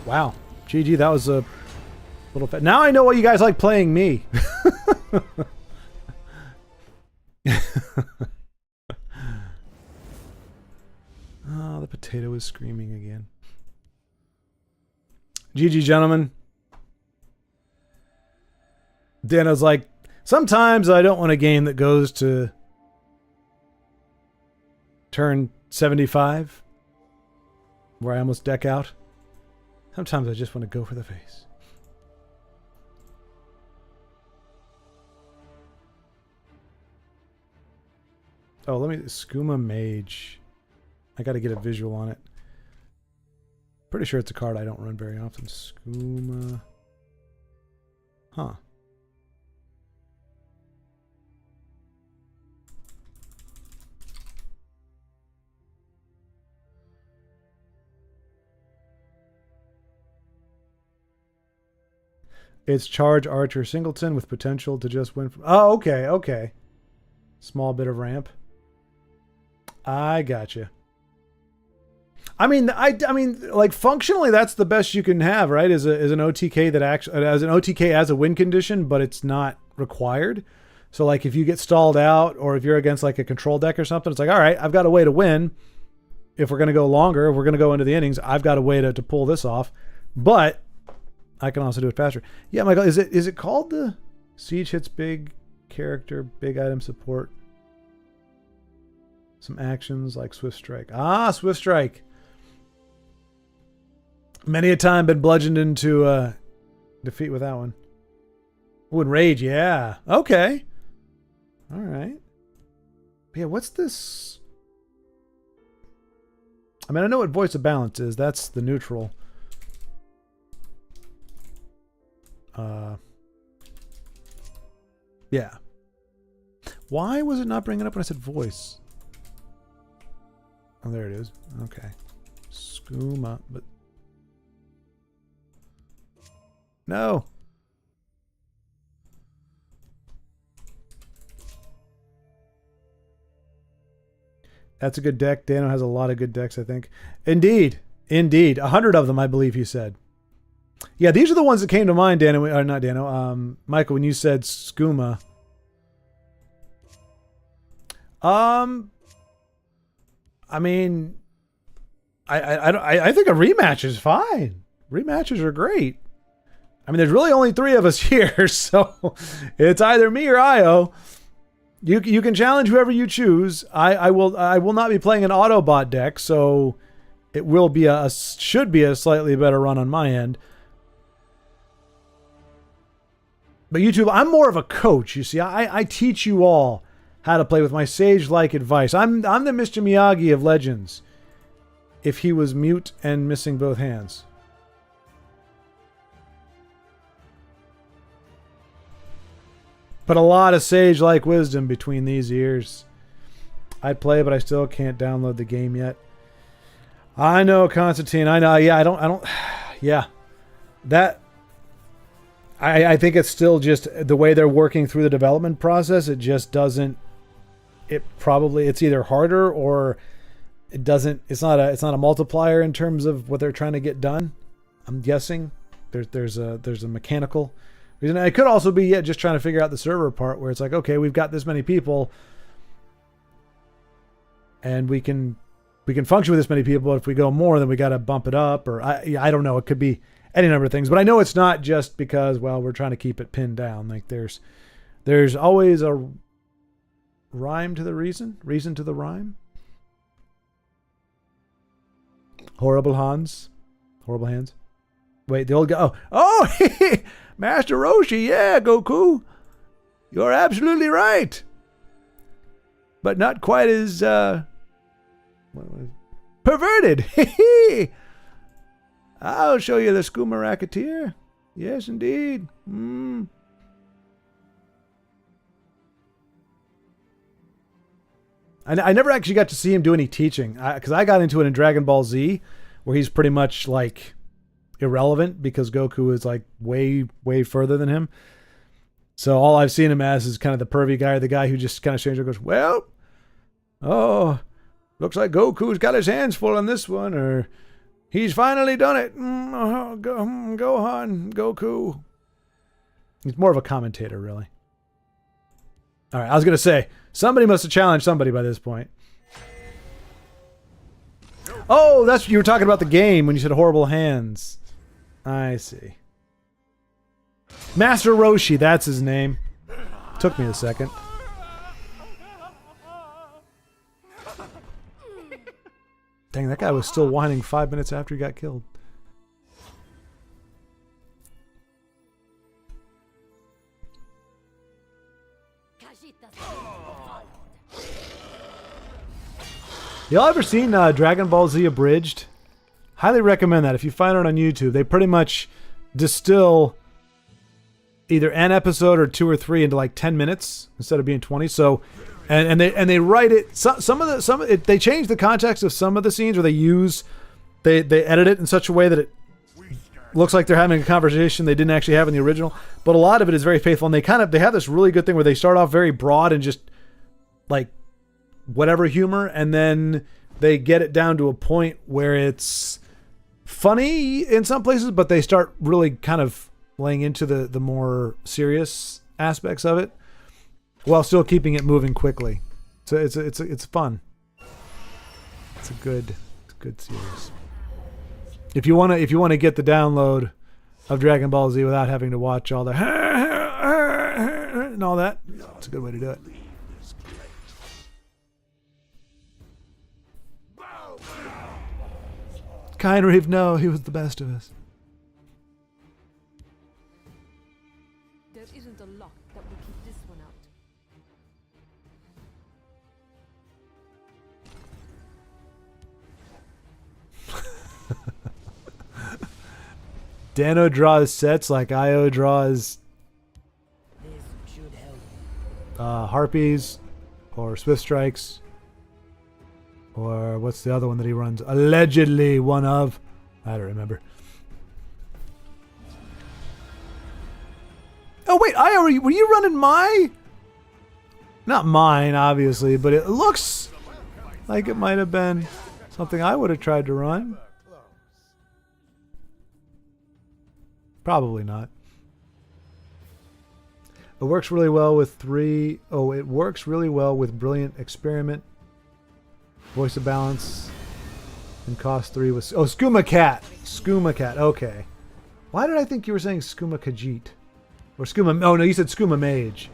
Wow. GG, that was a little... Now I know why you guys like playing me. Oh, the potato is screaming again. GG, gentlemen. Dano's like, sometimes I don't want a game that goes to turn 75, where I almost deck out. Sometimes I just want to go for the face. Oh, let me... Skooma Mage. I got to get a visual on it. Pretty sure it's a card I don't run very often. Skooma. Huh. It's Charge Archer Singleton with potential to just win from... Oh, okay, okay. Small bit of ramp. I gotcha. I mean, like functionally, that's the best you can have, right? Is an OTK that actually as an OTK as a win condition, but it's not required. So, like, if you get stalled out, or if you're against like a control deck or something, it's like, all right, I've got a way to win. If we're gonna go longer, if we're gonna go into the innings, I've got a way to pull this off. But I can also do it faster. Yeah, Michael, is it called the Siege hits big character, big item support? Some actions like Swift Strike. Ah, Swift Strike. Many a time been bludgeoned into defeat with that one. Ooh, and Rage, yeah. Okay. All right. Yeah, what's this? I mean, I know what Voice of Balance is. That's the neutral. Yeah. Why was it not bringing it up when I said voice? Oh, there it is. Okay. Skooma, but... No! That's a good deck. Dano has a lot of good decks, I think. Indeed. Indeed. 100 of them, I believe he said. Yeah, these are the ones that came to mind, Dano. Or not Dano. Michael, when you said Skooma. I mean, I think a rematch is fine. Rematches are great. I mean, there's really only 3 of us here, so it's either me or Io. You can challenge whoever you choose. I will not be playing an Autobot deck, so it will be should be a slightly better run on my end. But YouTube, I'm more of a coach. You see, I teach you all how to play with my sage-like advice. I'm the Mr. Miyagi of Legends. If he was mute and missing both hands. But a lot of sage-like wisdom between these ears. I'd play, but I still can't download the game yet. I know, Constantine. I know. Yeah, I don't. Yeah, that. I think it's still just the way they're working through the development process. It just doesn't. It's either harder or it doesn't. It's not a multiplier in terms of what they're trying to get done. I'm guessing there's a mechanical reason. It could also be just trying to figure out the server part where it's like, okay, we've got this many people, and we can function with this many people. But if we go more, then we got to bump it up, or I don't know. It could be any number of things, but I know it's not just because, well, we're trying to keep it pinned down. Like there's always a rhyme to the reason to the rhyme. Horrible hands. Wait, the old guy. Oh, Master Roshi, yeah, Goku. You're absolutely right. But not quite as perverted. I'll show you the Skooma Racketeer. Yes, indeed. I never actually got to see him do any teaching, because I got into it in Dragon Ball Z, where he's pretty much like irrelevant because Goku is like way further than him. So all I've seen him as is kind of the pervy guy, or the guy who just kind of changes and goes, well, looks like Goku's got his hands full on this one, or He's finally done it. Gohan, Goku. He's more of a commentator, really. All right, I was going to say, somebody must have challenged somebody by this point. Oh, that's you were talking about the game when you said horrible hands. I see. Master Roshi, that's his name. Took me a second. Dang, that guy was still whining 5 minutes after he got killed. Y'all ever seen Dragon Ball Z Abridged? Highly recommend that. If you find it on YouTube, they pretty much distill either an episode or 2 or 3 into like 10 minutes instead of being 20. So, and they write it. They change the context of some of the scenes, or they edit it in such a way that it looks like they're having a conversation they didn't actually have in the original. But a lot of it is very faithful, and they have this really good thing where they start off very broad and just like whatever humor, and then they get it down to a point where it's funny in some places, but they start really kind of laying into the more serious aspects of it while still keeping it moving quickly. So it's fun. It's a good series. If you want to get the download of Dragon Ball Z without having to watch all the and all that, it's a good way to do it. Kind Reeve, no, he was the best of us. There isn't a lock that will keep this one out. Dano draws sets like Io draws Harpies or Swift Strikes. Or what's the other one that he runs? Allegedly one of. I don't remember. Oh, wait. Were you running my? Not mine, obviously, but it looks like it might have been something I would have tried to run. Probably not. It works really well with 3. Oh, it works really well with Brilliant Experiment. Voice of Balance. And cost 3 was... Oh, Skooma Cat. Skooma Cat. Okay. Why did I think you were saying Skooma Khajiit? Or Skooma... Oh, no, you said Skooma Mage.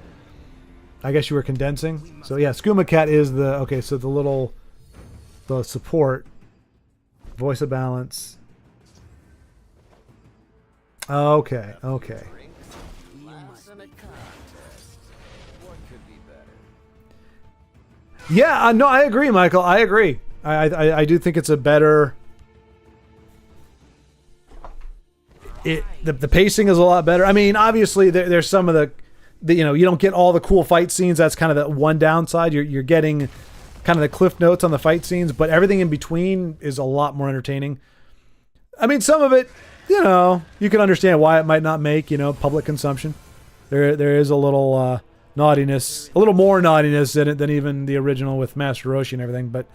I guess you were condensing. So, yeah, Skooma Cat is the... Okay, so the little... The support. Voice of Balance. Okay, okay. Yeah, no, I agree, Michael. I agree. I do think it's a better... The pacing is a lot better. I mean, obviously, there's some of the you know, you don't get all the cool fight scenes. That's kind of the one downside. You're getting kind of the cliff notes on the fight scenes, but everything in between is a lot more entertaining. I mean, some of it, you know, you can understand why it might not make, you know, public consumption. There is a little naughtiness, a little more naughtiness in it than even the original with Master Roshi and everything, but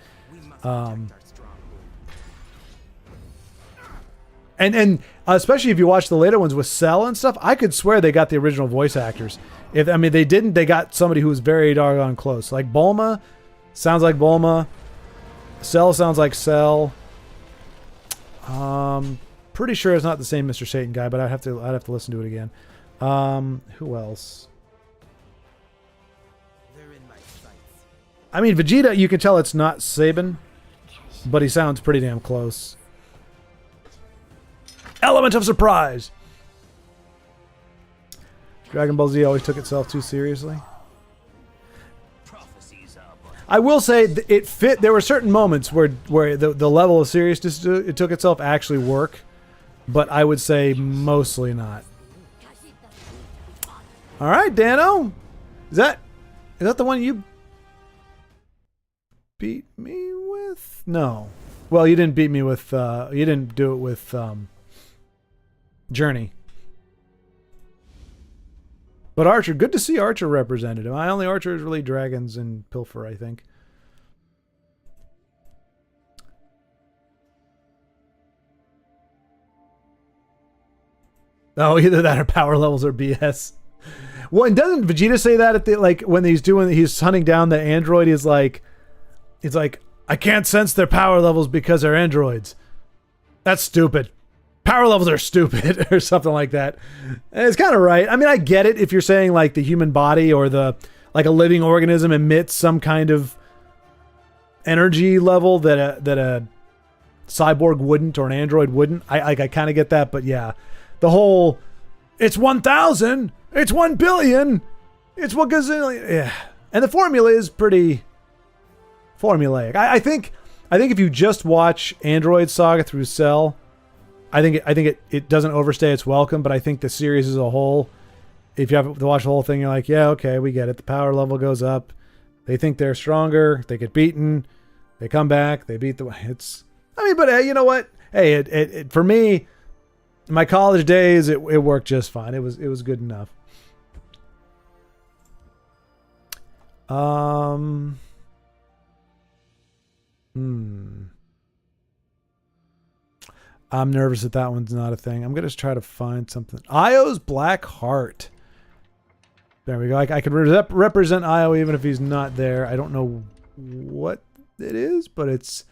and especially if you watch the later ones with Cell and stuff, I could swear they got the original voice actors. If I mean they didn't, they got somebody who was very doggone close. Like Bulma sounds like Bulma. Cell sounds like Cell. Pretty sure it's not the same Mr. Satan guy, but I'd have to listen to it again. Who else? I mean, Vegeta, you can tell it's not Saban, but he sounds pretty damn close. Element of surprise! Dragon Ball Z always took itself too seriously. I will say it fit. There were certain moments where the level of seriousness it took itself actually work, but I would say mostly not. All right, Dano, is that the one you beat me with? No. Well, you didn't beat me with. You didn't do it with Journey. But Archer, good to see Archer represented. My only Archer is really Dragons and Pilfer, I think. Oh, either that or power levels are BS. Well, and doesn't Vegeta say that at the like when he's hunting down the android? He's like, I can't sense their power levels because they're androids. That's stupid. Power levels are stupid, or something like that. And it's kind of right. I mean, I get it if you're saying like the human body or like a living organism emits some kind of energy level that a cyborg wouldn't or an android wouldn't. I kind of get that, but yeah, the whole it's 1,000, it's 1 billion, it's 1 gazillion. Yeah, and the formula is pretty formulaic. I think if you just watch Android Saga through Cell, I think it doesn't overstay its welcome. But I think the series as a whole, if you have to watch the whole thing, you're like, yeah, okay, we get it. The power level goes up. They think they're stronger. They get beaten. They come back. They beat the. It's. I mean, but you know what? Hey, it for me, in my college days, it worked just fine. It was good enough. I'm nervous that one's not a thing. I'm gonna just try to find something. Io's Black Heart. There we go. I could represent Io even if he's not there. I don't know what it is, but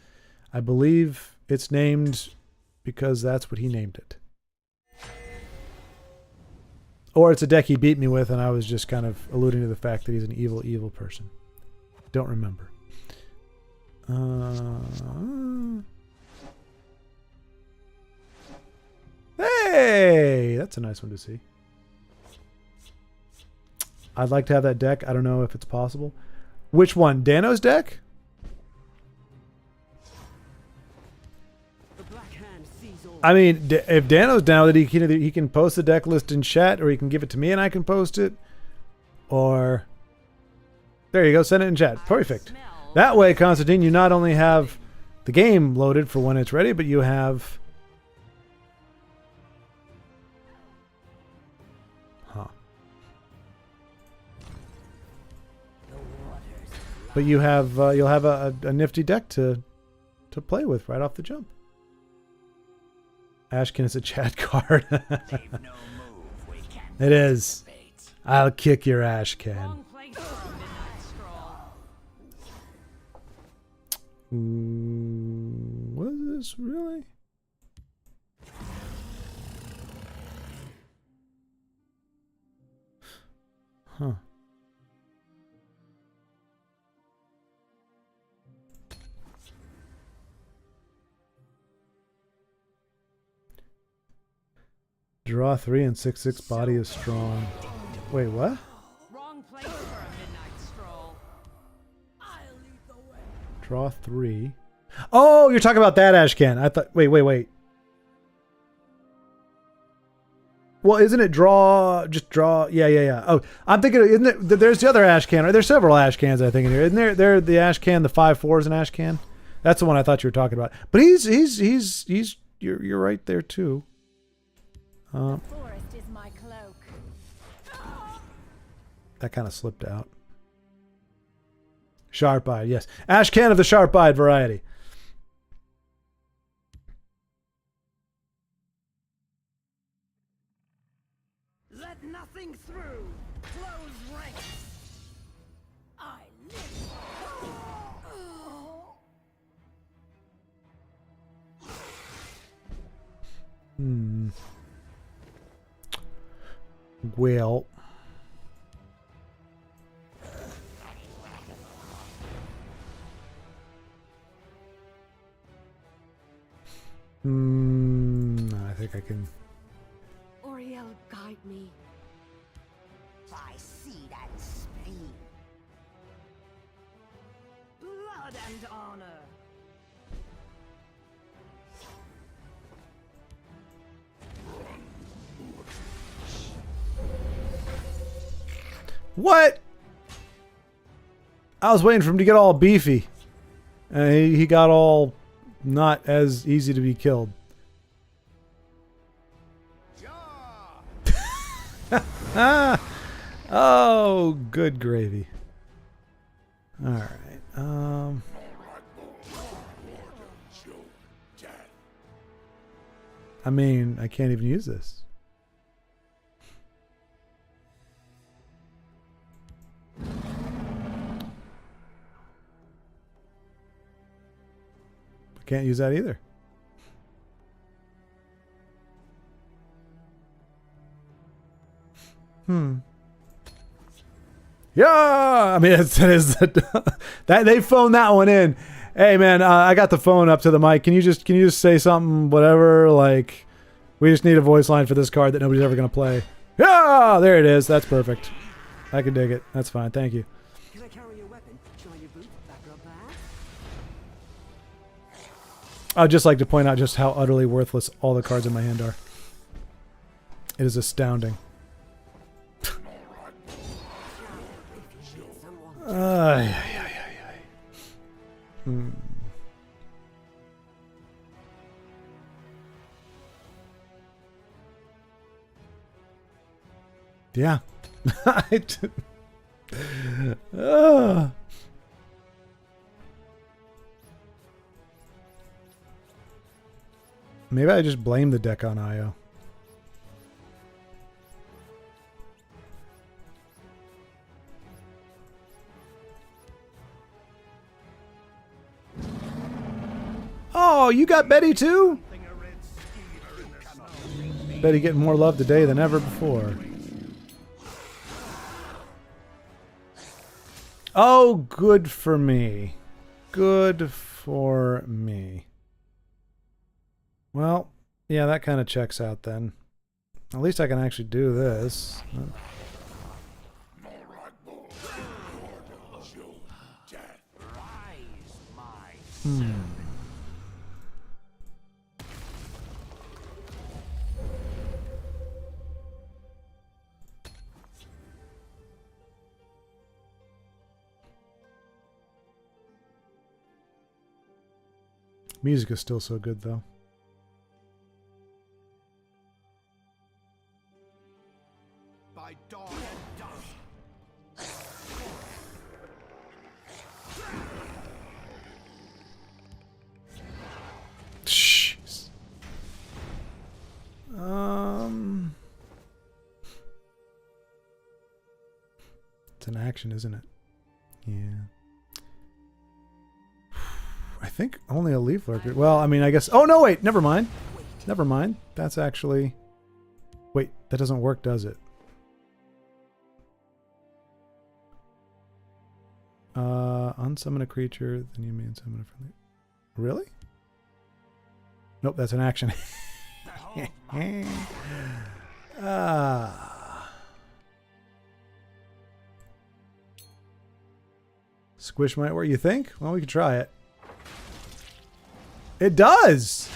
I believe it's named because that's what he named it. Or it's a deck he beat me with, and I was just kind of alluding to the fact that he's an evil person. Don't remember. Hey! That's a nice one to see. I'd like to have that deck. I don't know if it's possible. Which one? Dano's deck? I mean, if Dano's down with it, he can post the deck list in chat, or he can give it to me and I can post it. Or there you go, send it in chat. Perfect. That way, Constantine, you not only have the game loaded for when it's ready, but you have but you'll have a nifty deck to play with right off the jump. Ashkin is a chat card. It is. I'll kick your Ashcan. Was this really? Huh. Draw 3 and 6/6 body is strong. Wait, what? Wrong place for a midnight stroll. I'll lead the way. Draw 3. Oh, you're talking about that Ashcan. I thought. Wait. Well, isn't it draw? Just draw. Yeah. Oh, I'm thinking. Isn't it? There's the other Ashcan. Or there's several Ashcans. I think in here. Isn't there? There the Ashcan. The 5/4 is an Ashcan. That's the one I thought you were talking about. But he's. You're right there too. The forest is my cloak. That kind of slipped out. Sharp-eyed, yes. Ashcan of the sharp-eyed variety. Let nothing through. Close ranks. I live. Well. I think I can. Oriel, guide me. By seed and spleen. Blood and honor. What? I was waiting for him to get all beefy. He got all not as easy to be killed. Oh, good gravy. All right. I mean, I can't even use this. can't use that either. Yeah, I mean that is that they phoned that one in. Hey man, I got the phone up to the mic. Can you just say something, whatever? Like, we just need a voice line for this card that nobody's ever gonna play. Yeah, there it is. That's perfect. I can dig it. That's fine. Thank you. Can I carry your weapon? Shine your boot, back up back? I'd just like to point out just how utterly worthless all the cards in my hand are. It is astounding. Ay, ay, ay, ay, ay. Yeah. Maybe I just blame the deck on IO. Oh, you got Betty too? Betty getting more love today than ever before. Oh, good for me. Good for me. Well, yeah, that kind of checks out then. At least I can actually do this. Music is still so good, though. By dawn and dusk. Jeez. It's an action, isn't it? Yeah. I think only a leaf lurker. Well, I mean, I guess. Oh no, wait. Never mind. Never mind. That's actually. Wait, that doesn't work, does it? Unsummon a creature, then you may unsummon a friendly. Really? Nope, that's an action. Squish might work. You think? Well, we could try it. It does!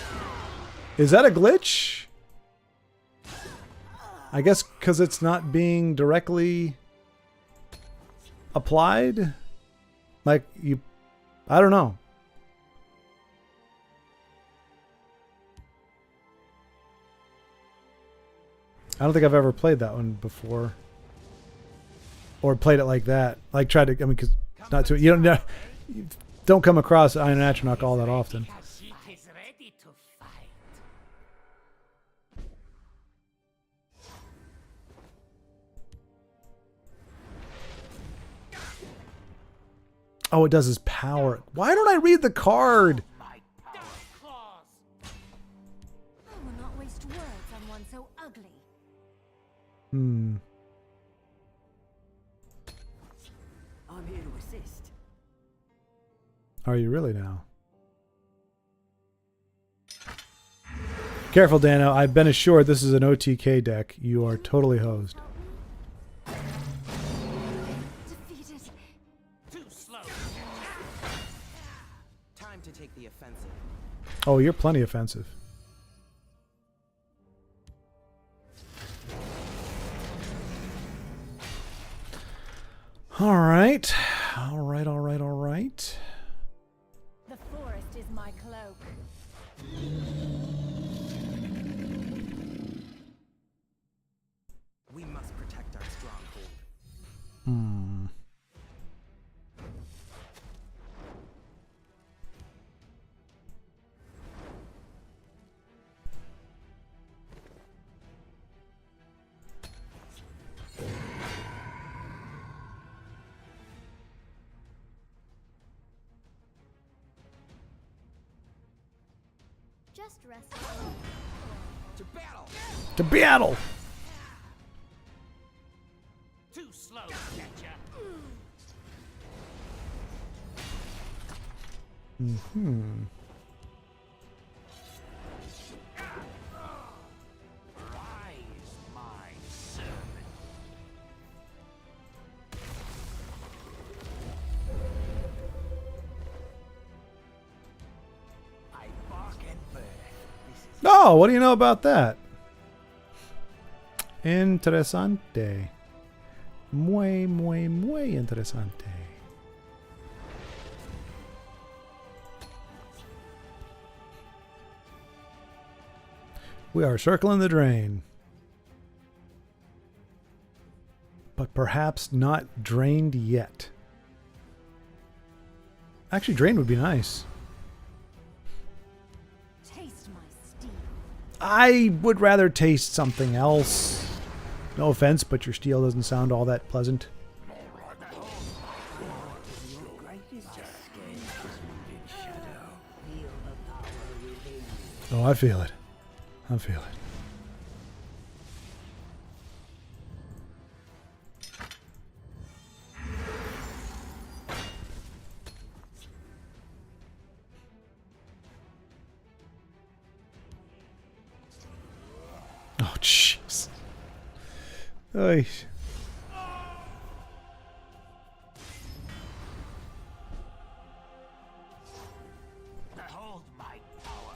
Is that a glitch? I guess because it's not being directly applied? Like, you... I don't know. I don't think I've ever played that one before. Or played it like that. Like, tried to... I mean, because... Not too... You don't come across Iron Atronach all that often. Is ready to fight. Oh, it does his power. Why don't I read the card? My dark claws. I will not waste words on one so ugly. Hmm. I'm here to assist. Are you really now? Careful, Dano. I've been assured this is an OTK deck. You are totally hosed. Defeated. Too slow. Time to take the offensive. Oh, you're plenty offensive. All right. All right, all right, all right. The forest is my cloak. We must protect our stronghold. Hmm. Just rest. To battle! To battle! Too slow to catch ya! Rise, my servant. I bark and burn. This is Oh, what do you know about that? Interesante. Muy interesante. We are circling the drain. But perhaps not drained yet. Actually, drained would be nice. Taste my steel. I would rather taste something else. No offense, but your steel doesn't sound all that pleasant. Oh, I feel it. I feel it. Oh, jeez. Oy. behold my power.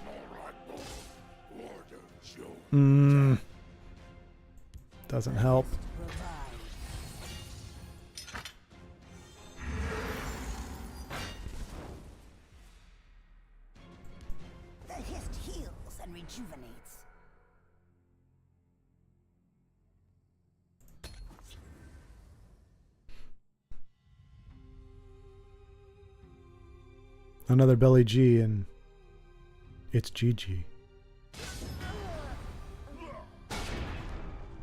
Doesn't help. The hist heals and rejuvenates. Another belly G and it's GG.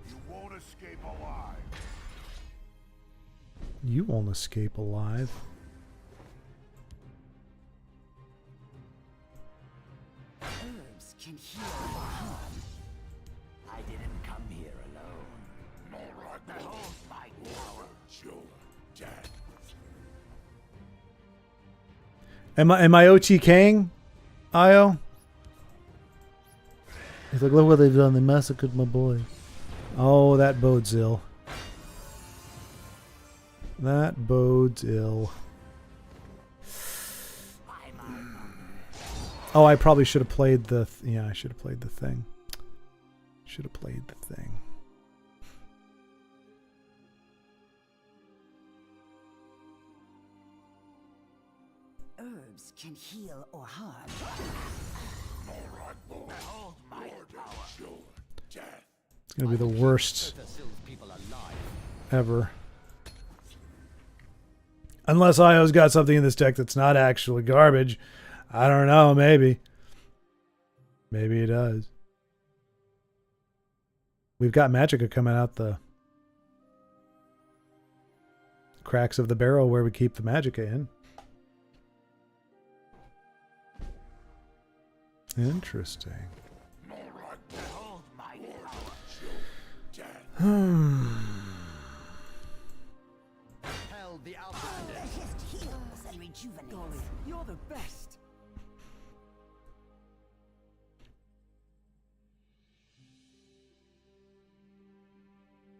You won't escape alive. You won't escape alive. Herbs can heal or harm. I didn't come here alone. Behold my power. Am I OTKing? Io? He's like, look what they've done. They massacred my boy. Oh, that bodes ill. That bodes ill. Oh, I probably should have played the... yeah, I should have played the thing. Should have played the thing. Herbs can heal or harm. Behold my power. It's going to be the worst ever. Unless Io's got something in this deck that's not actually garbage. I don't know, maybe. Maybe it does. We've got Magicka coming out the cracks of the barrel where we keep the Magicka in. Interesting. Behold my power. Held the The Outlanders. hist heals and rejuvenates. Golly, you're the best.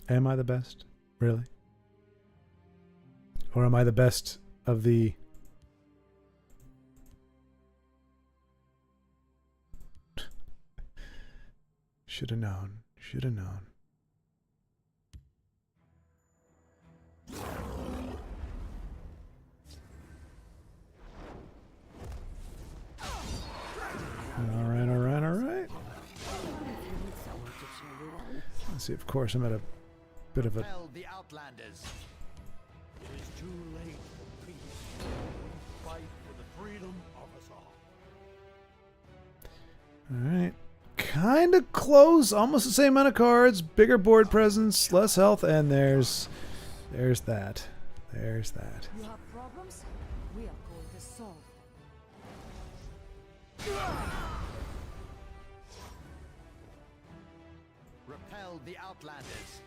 Am I the best? Really? Or am I the best of the... Should have known. Should have known. Alright, alright, alright. Let's see, of course, I'm at a bit of a... Held the Outlanders. It is too late for peace. We fight for the freedom of us all. Alright. Kind of close. Almost the same amount of cards. Bigger board presence. Less health. And there's that. There's that. You have problems? We are going to solve them. Repel the Outlanders.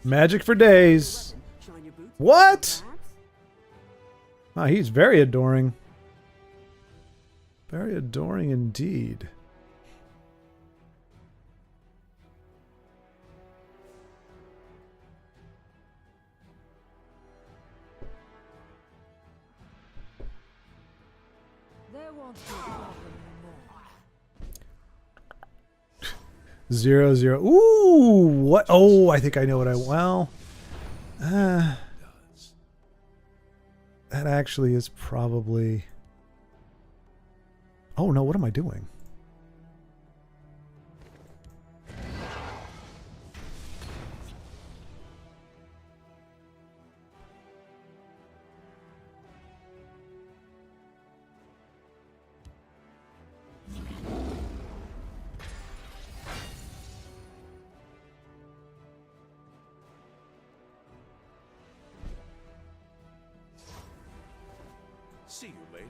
Magic for days. Shine your boots. What? Perhaps? Wow, he's very adoring. Very adoring indeed. There won't be a problem anymore. 0-0. Ooh, what? Oh, I think I know what I. Well, that actually is probably. Oh no! What am I doing? See you later.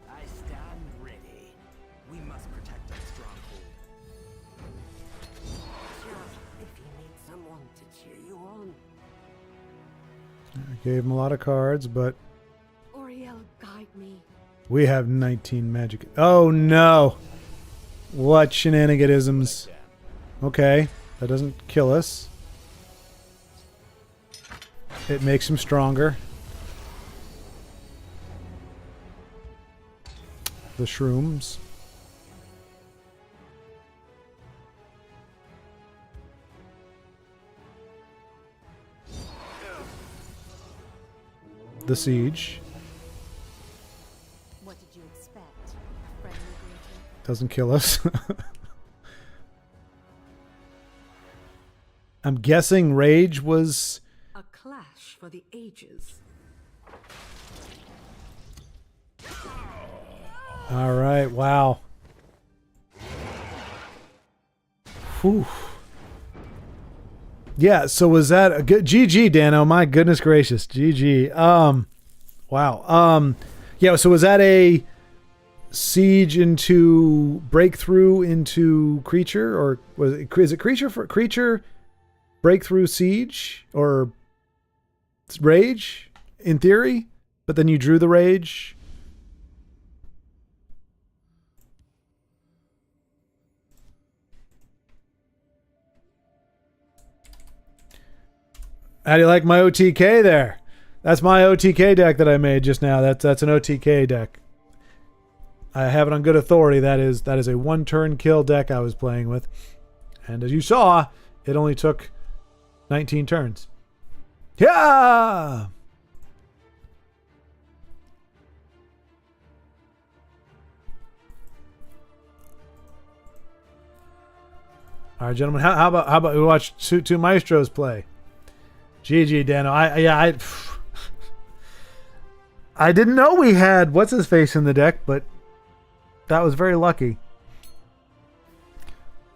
I stand ready. We must protect our stronghold. Just if you need someone to cheer you on. I gave him a lot of cards, but Oriel, guide me. we have 19 magic. Oh no! What shenaniganisms? Okay, that doesn't kill us. It makes him stronger. The shrooms. The siege. What did you expect? A friendly greeting? Doesn't kill us. I'm guessing rage was... A clash for the ages. All right, wow. Whew. Yeah, so was that a good GG, Dano? My goodness gracious. GG. Wow. Yeah, so was that a siege into breakthrough into creature, or is it creature breakthrough siege or rage in theory, but then you drew the rage? How do you like my OTK there? That's my OTK deck that I made just now. That's an OTK deck. I have it on good authority. That is a one-turn kill deck I was playing with. And as you saw, it only took 19 turns. Yeah! All right, gentlemen. How about we watch two maestros play? GG, Dano. I didn't know we had what's his face in the deck, but that was very lucky.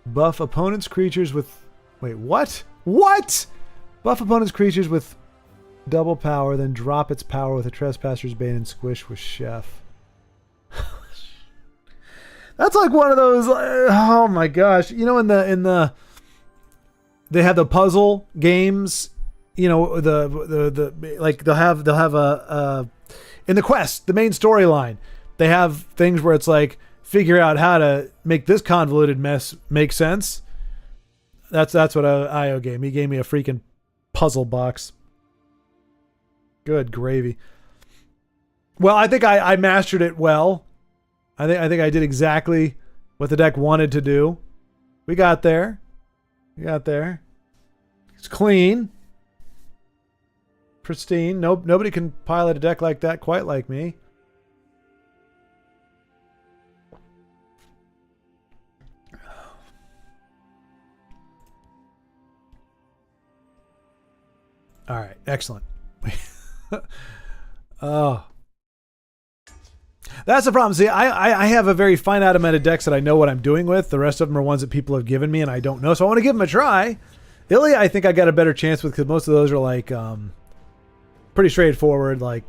Buff opponent's creatures with... Wait, what? What? Buff opponent's creatures with double power, then drop its power with a Trespasser's Bane and squish with Chef. That's like one of those... oh my gosh. You know, in the they have the puzzle games, you know, the like they'll have a in the quest, the main storyline, they have things where it's like, figure out how to make this convoluted mess make sense. That's what IO gave me. He gave me a freaking puzzle box. Good gravy. Well, I think I mastered it well. I think I did exactly what the deck wanted to do. We got there. It's clean. Pristine. Nobody can pilot a deck like that quite like me. All right, excellent. Oh. That's the problem. See, I have a very finite amount of decks that I know what I'm doing with. The rest of them are ones that people have given me and I don't know. So I want to give them a try. Ilya, I think I got a better chance with, because most of those are like pretty straightforward, like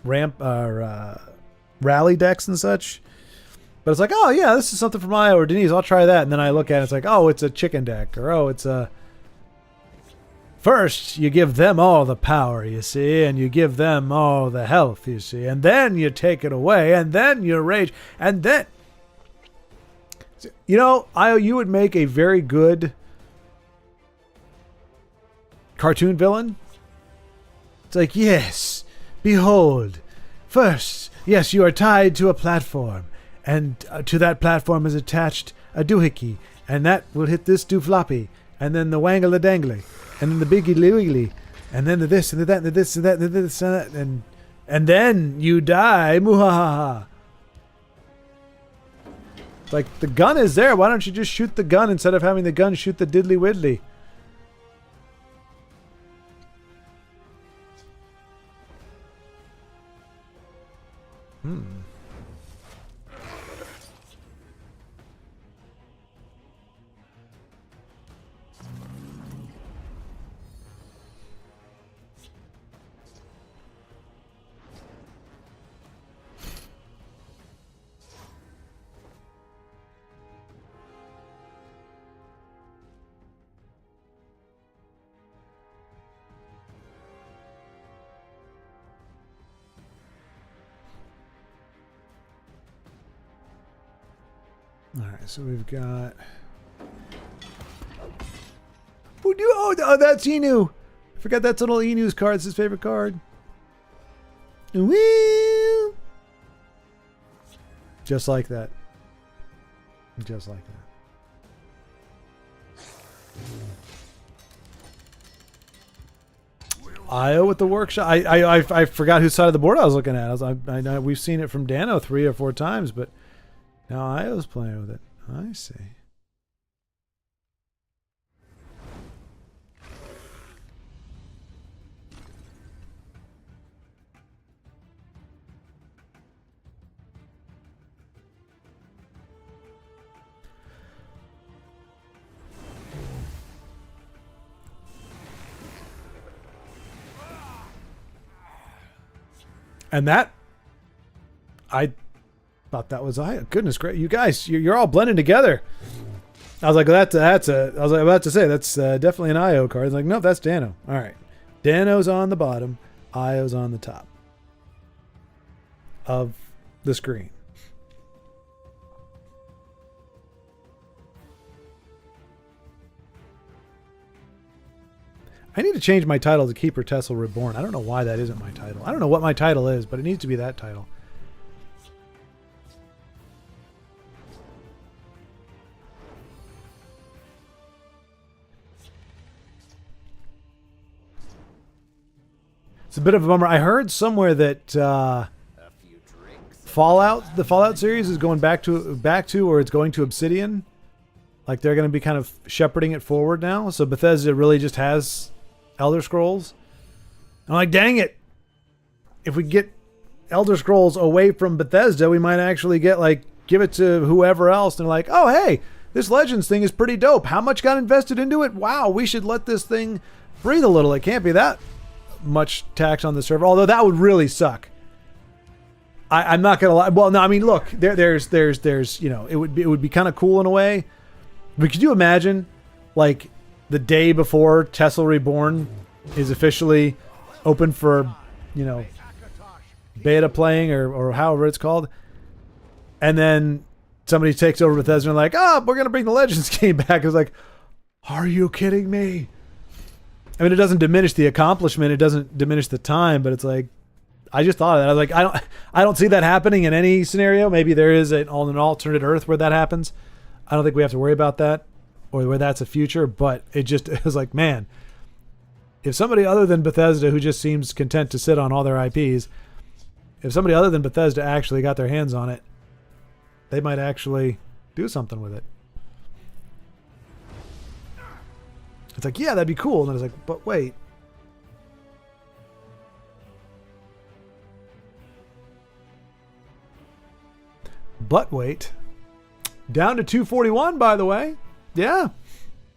rally decks and such. But it's like, oh yeah, this is something from Io or Denise. I'll try that. And then I look at it, it's like, oh, it's a chicken deck, or oh, it's a. First, you give them all the power, you see, and you give them all the health, you see, and then you take it away, and then you rage, and then, you know, Io, you would make a very good cartoon villain. It's like, yes, behold, first, yes, you are tied to a platform, and to that platform is attached a doohickey, and that will hit this doofloppy, and then the wangle-a-dangle, and then the biggie wiggly, and then the this and the that and the this and that and the this and that, and then you die. Muhahaha. Like, the gun is there. Why don't you just shoot the gun instead of having the gun shoot the diddly widdly? Alright, so we've got... Oh, that's Inu! I forgot that's little Inu's card. It's his favorite card. Woo! Just like that. Just like that. Io with the workshop. I forgot whose side of the board I was looking at. I know we've seen it from Dano 3 or 4 times, but now Io's playing with it. I see. And that, I thought that was goodness great. You guys, you're all blending together. I was like, I was like about to say that's definitely an Io card. I was like, no, that's Dano. All right, Dano's on the bottom, Io's on the top of the screen. I need to change my title to Keeper Tessel Reborn. I don't know why that isn't my title. I don't know what my title is, but it needs to be that title. It's a bit of a bummer. I heard somewhere that the Fallout series is going back to, or it's going to Obsidian. Like, they're going to be kind of shepherding it forward now. So Bethesda really just has Elder Scrolls. I'm like, dang it. If we get Elder Scrolls away from Bethesda, we might actually get, like, give it to whoever else. And they're like, oh, hey, this Legends thing is pretty dope. How much got invested into it? Wow, we should let this thing breathe a little. It can't be that much tax on the server. Although that would really suck. I'm not going to lie. Well, no, I mean, look, there's, you know, it would be kind of cool in a way. But could you imagine, like, the day before Tessel Reborn is officially open for, you know, beta playing or however it's called, and then somebody takes over Bethesda and like, we're going to bring the Legends game back. It's like, are you kidding me? I mean, it doesn't diminish the accomplishment. It doesn't diminish the time, but it's like, I just thought of that. I was like, I don't see that happening in any scenario. Maybe there is an alternate Earth where that happens. I don't think we have to worry about that, or where that's a future, but it was like, man, if somebody other than Bethesda, who just seems content to sit on all their IPs, if somebody other than Bethesda actually got their hands on it, they might actually do something with it. It's like, yeah, that'd be cool. And I was like, but wait. But wait. Down to 241, by the way. Yeah.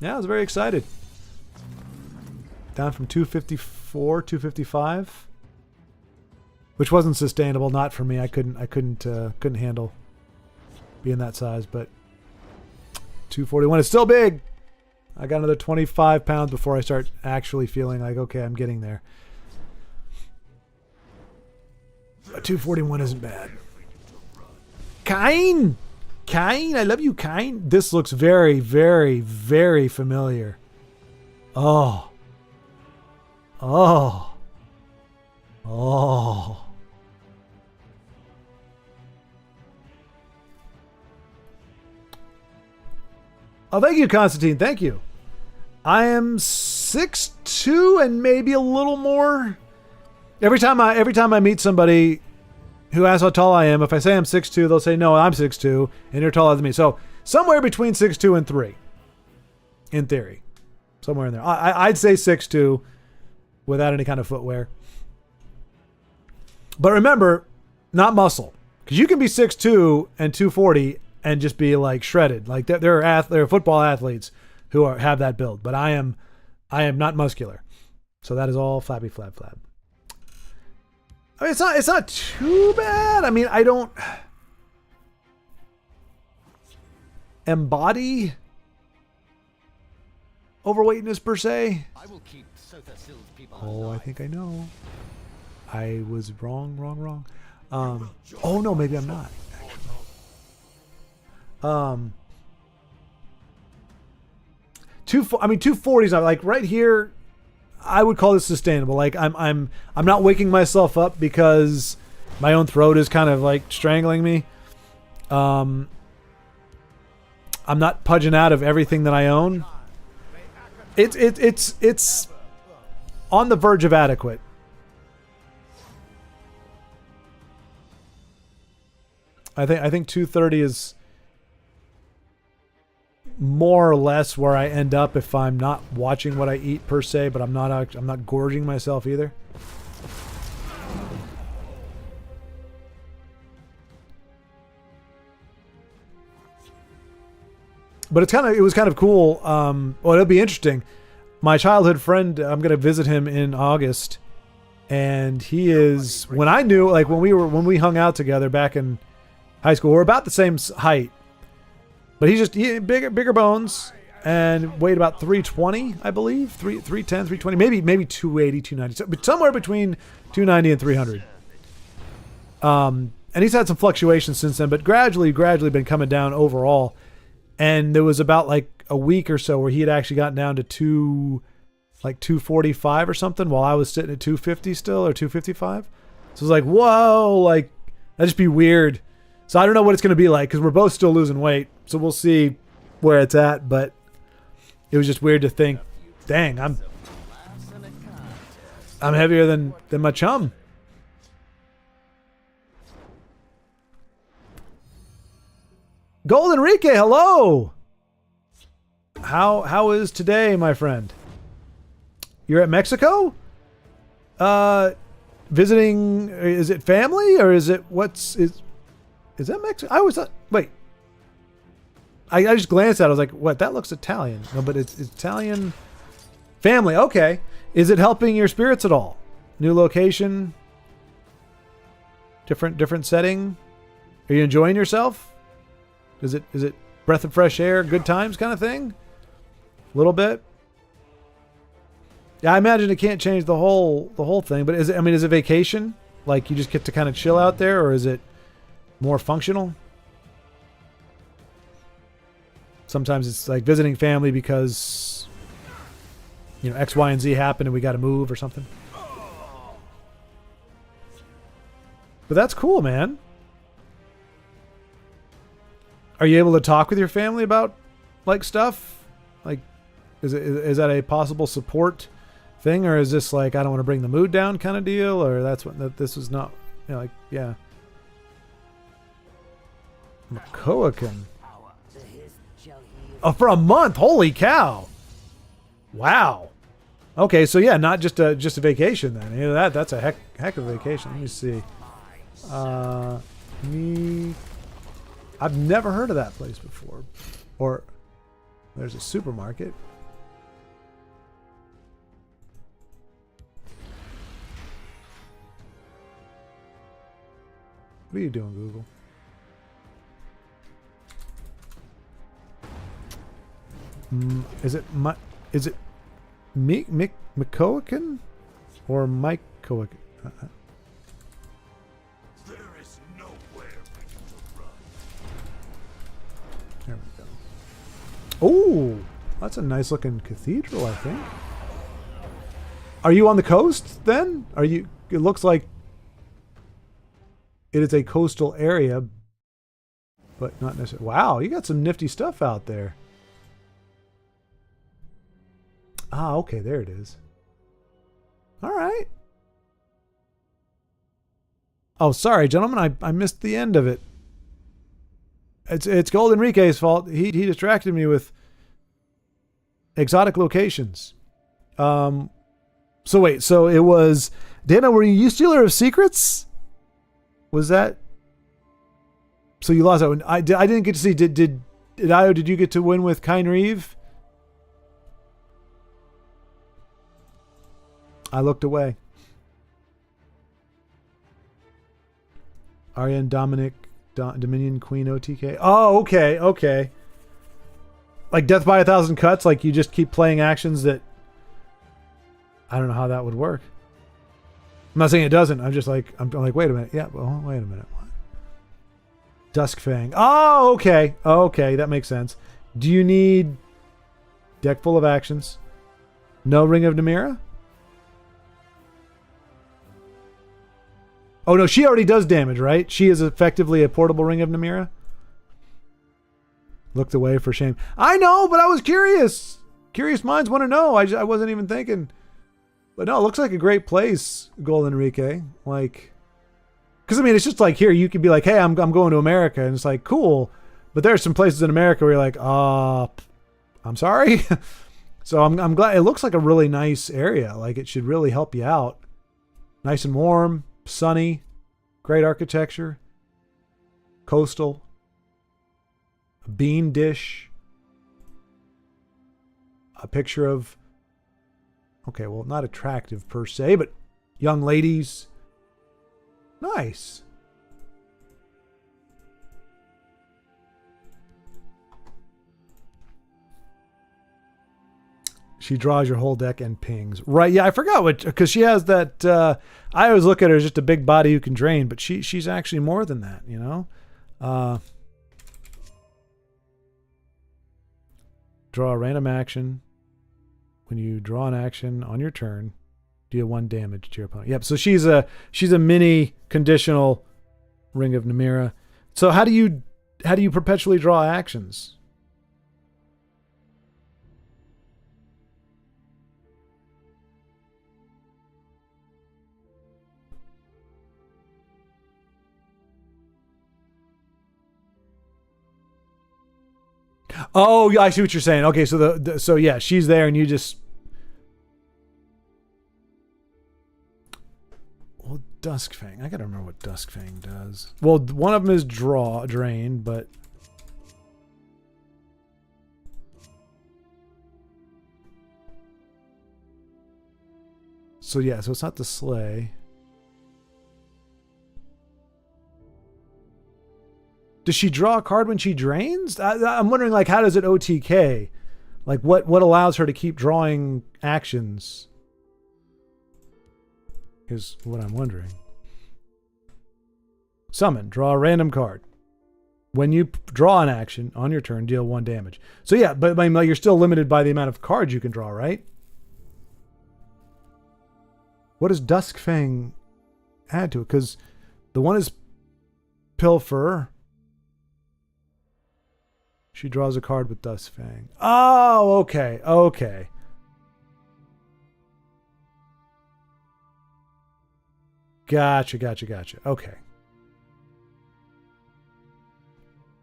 Yeah, I was very excited. Down from 254, 255. which wasn't sustainable. Not for me. I couldn't handle being that size. But 241 is still big. I got another 25 pounds before I start actually feeling like, okay, I'm getting there. But 241 isn't bad. Kine, I love you, Kine. This looks very, very, very familiar. Oh. Oh. Oh. Oh, thank you, Constantine. Thank you. I am 6'2" and maybe a little more. Every time I meet somebody who asks how tall I am, if I say I'm 6'2", they'll say, no, I'm 6'2", and you're taller than me. So somewhere between 6'2" and 3, in theory. Somewhere in there. I'd say 6'2", without any kind of footwear. But remember, not muscle. Because you can be 6'2" and 240 and just be like shredded. Like there are football athletes who have that build. But I am not muscular. So that is all flappy flab flab. I mean, it's not too bad. I mean, I don't embody overweightness per se. I will keep Sothasyl's people I think I know. I was wrong. Oh no, maybe I'm not. Actually. 240's not like right here. I would call this sustainable. Like I'm not waking myself up because my own throat is kind of like strangling me. I'm not pudging out of everything that I own. It's on the verge of adequate. I think 230 is more or less where I end up if I'm not watching what I eat per se, but I'm not gorging myself either. But it was kind of cool. Well, it'll be interesting. My childhood friend, I'm going to visit him in August, and he is, when I knew, like when we hung out together back in high school, we're about the same height, but he bigger bones and weighed about 320, I believe, 310, 320, maybe 280, 290, but somewhere between 290 and 300. And he's had some fluctuations since then, but gradually been coming down overall. And there was about like a week or so where he had actually gotten down to 245 or something, while I was sitting at 250 still, or 255. So it was like, whoa, like that'd just be weird. So I don't know what it's going to be like because we're both still losing weight. So we'll see where it's at. But it was just weird to think, dang, I'm heavier than my chum. Gold Enrique, hello. How is today, my friend? You're at Mexico? Visiting, is it family or is it is that Mexico? I always thought, wait. I just glanced at it. I was like, what? That looks Italian. No, but it's Italian family. Okay. Is it helping your spirits at all? New location? Different setting? Are you enjoying yourself? Is it breath of fresh air, good times kind of thing? A little bit? Yeah, I imagine it can't change the whole thing, but is it vacation? Like you just get to kind of chill out there, or is it more functional? Sometimes it's like visiting family because X, Y, and Z happen and we got to move or something. But that's cool, man. Are you able to talk with your family about like stuff? Like, is that a possible support thing, or is this like I don't want to bring the mood down kind of deal, or this is not like yeah. Macoacan. Oh, for a month! Holy cow! Wow. Okay, so yeah, not just a vacation then. That's a heck of a vacation. Let me see. I've never heard of that place before. Or there's a supermarket. What are you doing, Google? Is it McCoakin or Mike Coakin? There is nowhere we can run. There we go. Oh, that's a nice looking cathedral, I think. Are you on the coast then? Are you? It looks like it is a coastal area, but not necessarily. Wow, you got some nifty stuff out there. Ah, okay, there it is. All right. Oh, sorry, gentlemen, I missed the end of it. It's Gold Enrique's fault. He distracted me with exotic locations. So wait, so it was Dana, were you stealer of secrets? Was that? So you lost that one. I didn't get to see. Did Io? Did you get to win with Kine Reeve? I looked away. Arya and Dominic, Dominion Queen OTK. Oh, okay, okay. Like Death by a Thousand Cuts. Like you just keep playing actions that. I don't know how that would work. I'm not saying it doesn't. I'm just like I'm like, wait a minute. Yeah, well, wait a minute. What? Duskfang. Oh, okay. Okay, that makes sense. Do you need deck full of actions? No Ring of Namira? Oh no, she already does damage, right? She is effectively a portable Ring of Namira. Looked away for shame. I know, but I was curious. Curious minds want to know. I wasn't even thinking. But no, it looks like a great place, Gold Enrique. Like, because I mean, it's just like here, you could be like, hey, I'm going to America, and it's like cool. But there are some places in America where you're like, I'm sorry. So I'm glad it looks like a really nice area. Like it should really help you out. Nice and warm, sunny, great architecture, coastal, a bean dish, a picture of. Okay, well, not attractive per se, but young ladies. Nice. She draws your whole deck and pings. Right, yeah, I forgot what, because she has that, I always look at her as just a big body who can drain, but she's actually more than that, you know? Draw a random action. When you draw an action on your turn, deal 1 damage to your opponent. Yep. So she's a mini conditional Ring of Namira. So how do you perpetually draw actions? Oh, yeah, I see what you're saying. Okay, so so yeah, she's there, and you just. Well, Duskfang. I gotta remember what Duskfang does. Well, one of them is drain, but. So yeah, so it's not the slay. Does she draw a card when she drains? I'm wondering, like, how does it OTK? Like, what allows her to keep drawing actions? Is what I'm wondering. Summon. Draw a random card. When you draw an action on your turn, deal 1 damage. So yeah, but you're still limited by the amount of cards you can draw, right? What does Duskfang add to it? Because the one is Pilfer. She draws a card with Duskfang. Oh, okay. Okay. Gotcha. Okay.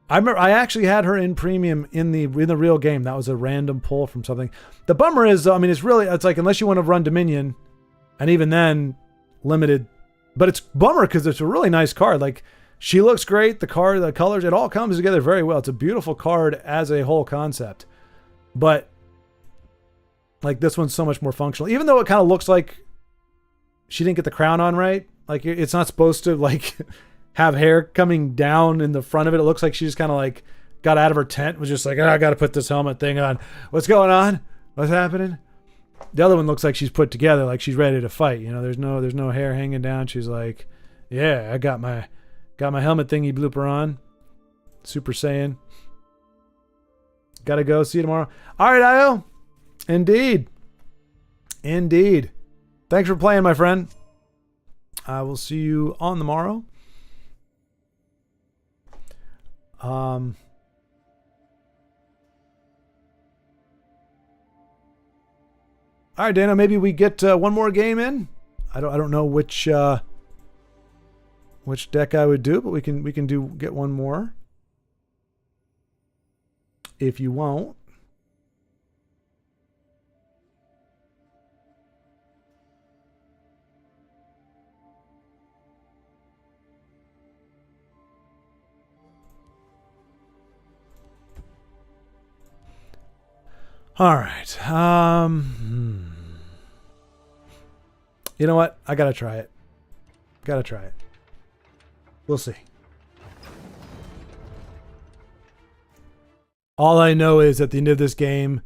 I remember I actually had her in premium in the real game. That was a random pull from something. The bummer is, I mean, it's like unless you want to run Dominion, and even then, limited. But it's bummer because it's a really nice card. Like, she looks great. The card, the colors, it all comes together very well. It's a beautiful card as a whole concept. But like this one's so much more functional. Even though it kind of looks like she didn't get the crown on right. Like it's not supposed to like have hair coming down in the front of it. It looks like she just kind of like got out of her tent, was just like, I got to put this helmet thing on. What's going on? What's happening? The other one looks like she's put together, like she's ready to fight. You know, there's no hair hanging down. She's like, yeah, I got my helmet thingy blooper on. Super Saiyan. Gotta go. See you tomorrow. All right, Io. Indeed. Thanks for playing, my friend. I will see you on the morrow. All right, Dana. Maybe we get one more game in. I don't know which deck I would do, but we can get one more. If you won't. All right. You know what? I gotta try it. We'll see. All I know is at the end of this game,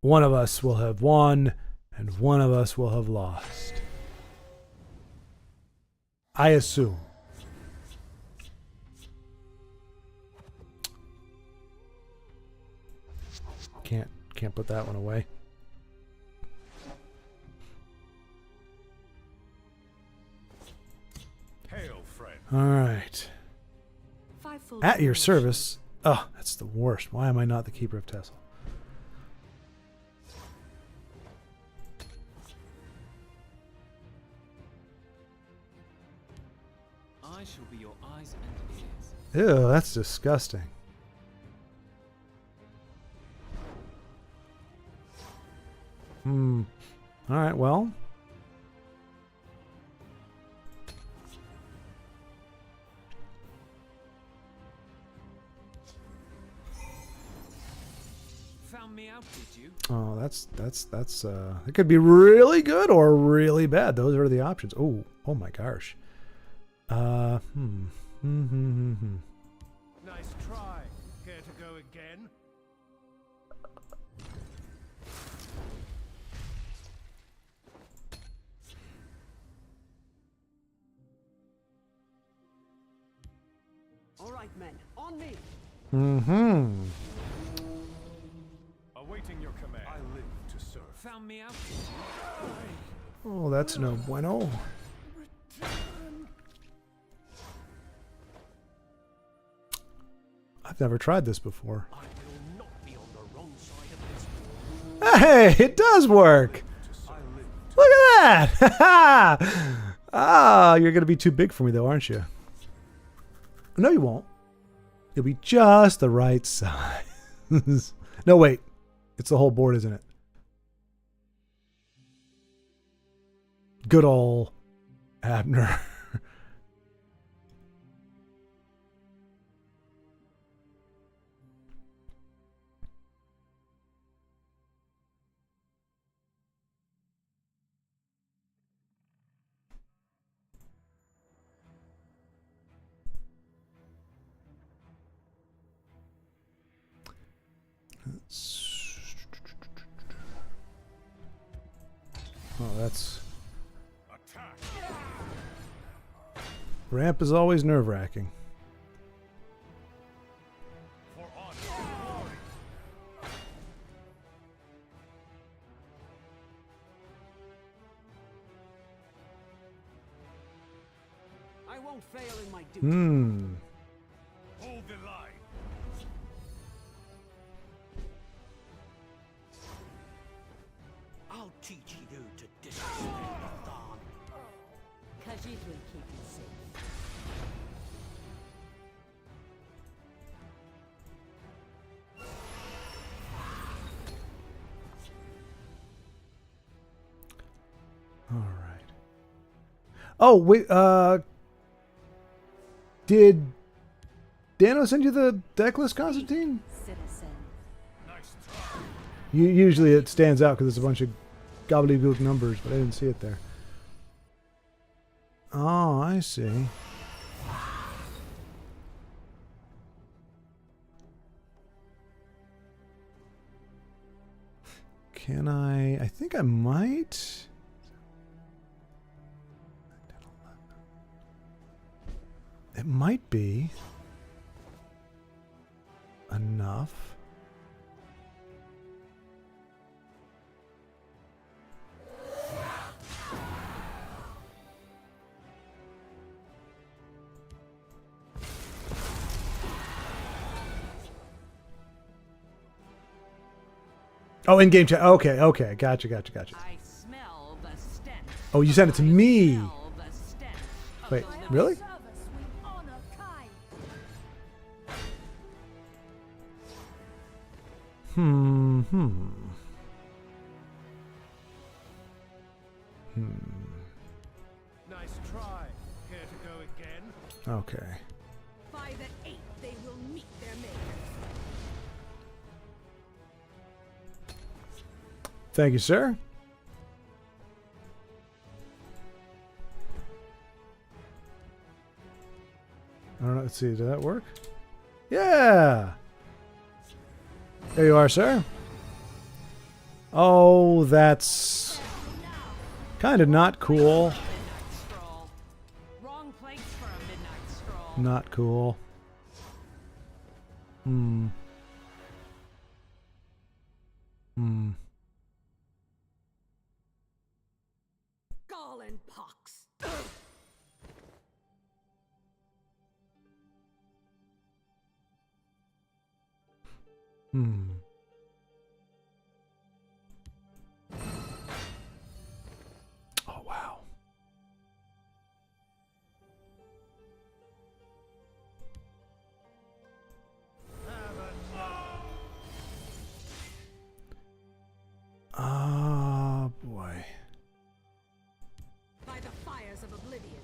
one of us will have won and one of us will have lost. I assume. Can't put that one away. Hail, friend. All right. At your service. Oh, that's the worst. Why am I not the Keeper of Tessel? I shall be your eyes and ears. Ew, that's disgusting. All right, well. Found me out, did you? Oh, that's it could be really good or really bad. Those are the options. Oh my gosh. Nice try. Care to go again? All right, men, on me. Awaiting your command. I live to serve. Found me out. Oh, that's no bueno. I've never tried this before. I will not be on the wrong side of this. Hey, it does work. Look at that. Ah, you're going to be too big for me though, aren't you? No, you won't. You'll be just the right size. No, wait. It's the whole board, isn't it? Good ol' Abner. Oh, that's... Attack. Ramp is always nerve-wracking. For honor and glory. I won't fail in my duty. Hold the line. I'll teach you to disrespect the dawn. Khajiit will keep you safe. All right. Oh, wait, did Dano send you the deck list, Constantine? Citizen. Nice try. Usually it stands out because it's a bunch of gobbledygook numbers, but I didn't see it there. Oh, I see. Can I think I might. It might be enough. Oh, in-game chat. Okay, okay. Gotcha. I smell the stench. Oh, you sent it to me. Smell the stench of Wait, the living. really? Service we honor kind. Nice try. Care to go again? Okay. By the 8th, they will meet their maker. Thank you, sir. I don't know. Let's see. Did that work? Yeah. There you are, sir. Oh, that's kind of not cool. Midnight stroll. Wrong place for a midnight stroll. Not cool. Hmm. Gall and pox. Oh, wow. Oh, boy. By the fires of oblivion.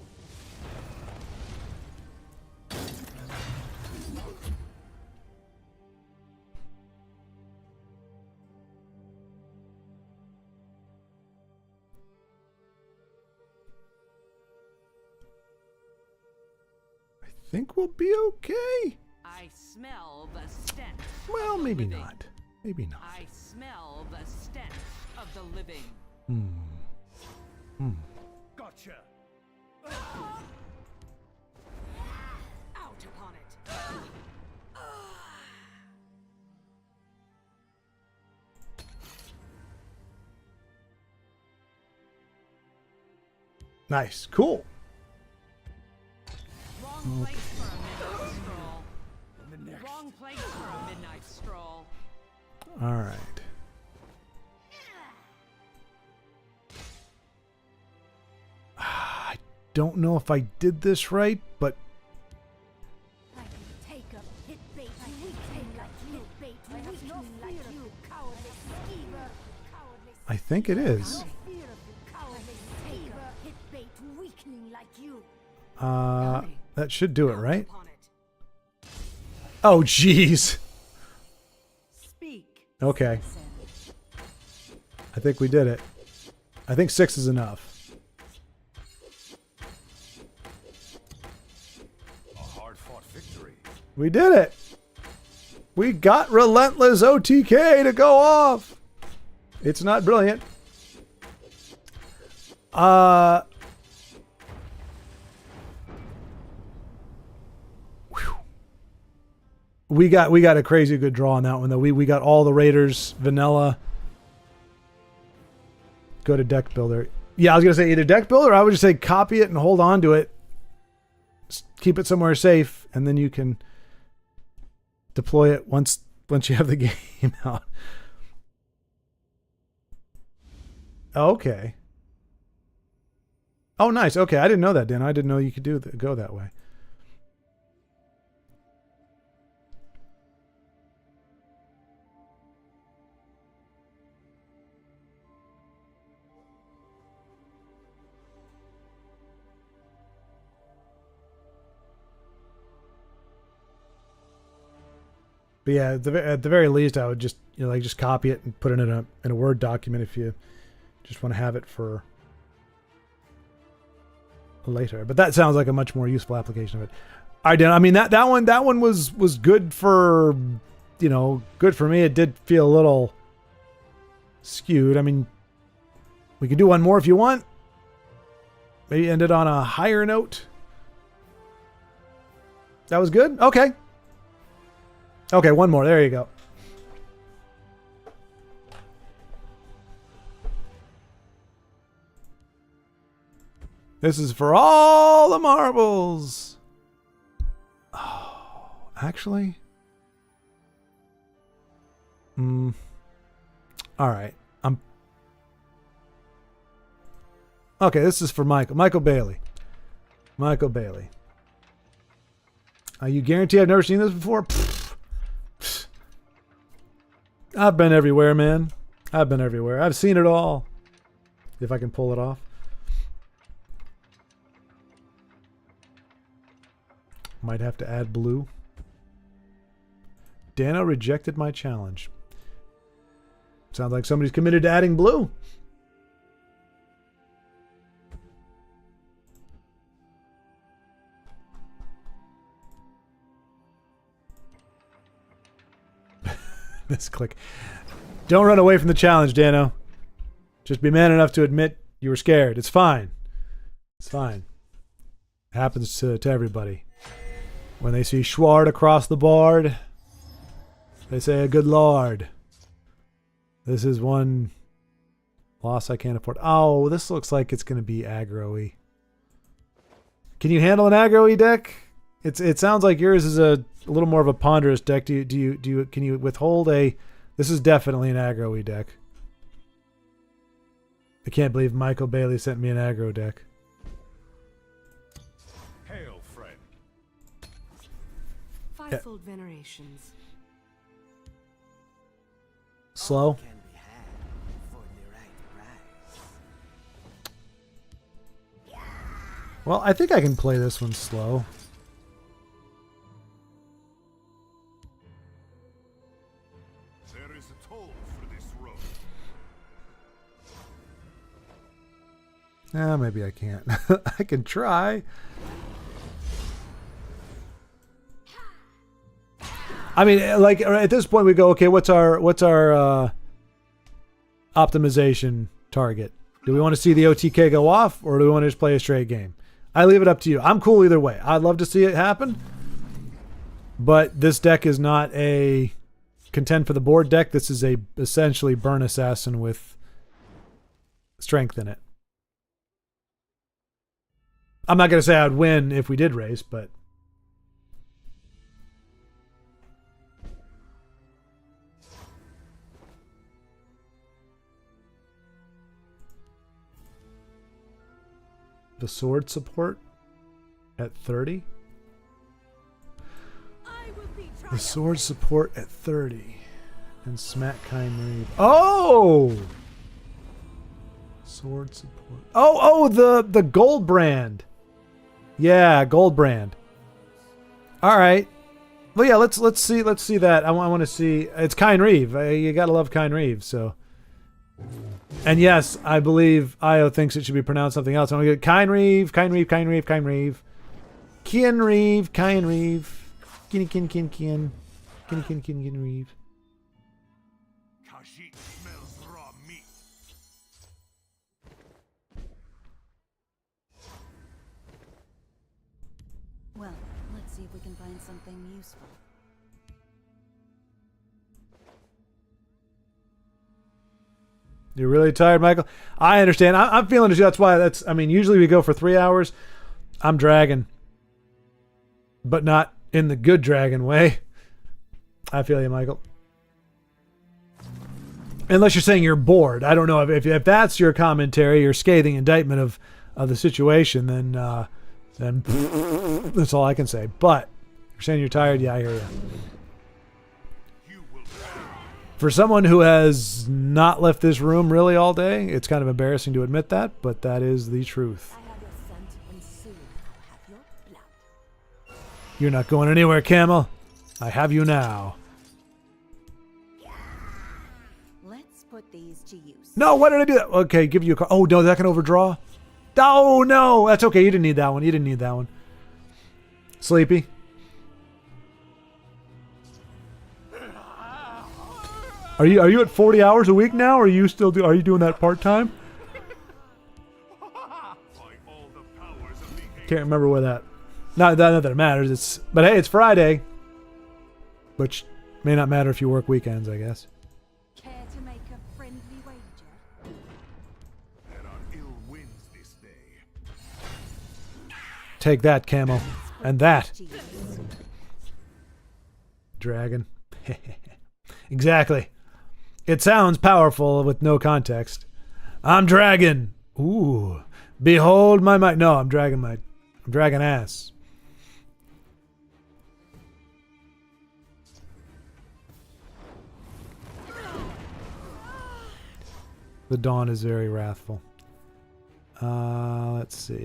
I think we'll be okay. I smell the stench. Well, of the maybe living. not. Maybe not. I smell the stench of the living. Gotcha. Out upon it. Nice. Cool. Wrong place for a midnight stroll. Wrong place for a midnight stroll. All right. I don't know if I did this right, but I can take a hit bait weakling like you. Weakling like you, cowardly schemer. Cowardly I think it is. fear of you, cowardly schemer. Hit bait weakling like you. That should do it, right? Upon it. Oh, jeez. Speak. Okay. I think we did it. I think 6 is enough. A hard-fought victory. We did it. We got Relentless OTK to go off. It's not brilliant. Whew. We got a crazy good draw on that one though. We got all the Raiders vanilla. Go to deck builder. Yeah, I was gonna say either deck builder or I would just say copy it and hold on to it. Keep it somewhere safe, and then you can deploy it once you have the game out. Okay. Oh, nice. Okay, I didn't know that, Dan. I didn't know you could go that way. But yeah, at the very least, I would just just copy it and put it in a Word document if you just want to have it for later. But that sounds like a much more useful application of it. All right, Dan. I mean that one was good for good for me. It did feel a little skewed. I mean, we can do one more if you want. Maybe end it on a higher note. That was good? Okay. Okay, one more. There you go. This is for all the marbles. Oh, actually. All right. Okay, this is for Michael. Michael Bailey. Michael Bailey. You guarantee I've never seen this before? Pfft. I've been everywhere, man. I've been everywhere. I've seen it all. If I can pull it off. Might have to add blue. Dano rejected my challenge. Sounds like somebody's committed to adding blue. Misclick. Don't run away from the challenge, Dano. Just be man enough to admit you were scared. It's fine. It's fine. It happens to everybody. When they see Schward across the board, they say, good lord. This is one loss I can't afford. Oh, this looks like it's going to be aggro-y. Can you handle an aggro-y deck? It sounds like yours is a little more of a ponderous deck. Can you withhold a... This is definitely an aggro-y deck. I can't believe Michael Bailey sent me an aggro deck. Hail, friend. Fivefold venerations. Slow. Can be had for the right price. Well, I think I can play this one slow. There is a toll for this road. Maybe I can't. I can try. I mean, like at this point we go, okay, what's our optimization target? Do we want to see the OTK go off, or do we want to just play a straight game? I leave it up to you. I'm cool either way. I'd love to see it happen, but this deck is not a contend for the board deck. This is a essentially burn assassin with strength in it. I'm not going to say I'd win if we did race, but the sword support at 30. The sword support at 30. And smack kind read. Oh! Sword support. Oh, the gold brand. Yeah, gold brand. All right. Well, yeah, let's see that. I want to see. It's Kine Reeve. You gotta love Kine Reeve. So, and yes, I believe Io thinks it should be pronounced something else. I'm gonna get Kine Reeve, Kine Reeve, Kine Reeve, Kine Reeve, Kien Reeve, Kine Reeve, Kien Reeve. Khajiit smells raw meat. Well, let's see if we can find something useful. You're really tired, Michael? I understand. I'm feeling it. That's why I mean, usually we go for 3 hours. I'm dragging. But not in the good dragon way. I feel you, Michael. Unless you're saying you're bored. I don't know. If that's your commentary, your scathing indictment of the situation, then that's all I can say. But you're saying you're tired? Yeah, I hear you. For someone who has not left this room really all day, it's kind of embarrassing to admit that, but that is the truth. I have your scent, and soon I'll have your blood. You're not going anywhere, Camel. I have you now. Let's put these to use. No, why did I do that? Okay, give you a card. Oh, no, that can overdraw. Oh, no. That's okay. You didn't need that one. You didn't need that one. Sleepy. Are you at 40 hours a week now, or are you still are you doing that part time? Can't remember where that. Not that it matters. But hey, it's Friday, which may not matter if you work weekends, I guess. Care to make a friendly wager? There are ill winds this day. Take that, Camo, and that. Dragon. Exactly. It sounds powerful with no context. I'm dragon. Ooh. Behold my might. No, I'm dragon might. I'm dragon ass. The dawn is very wrathful. Let's see.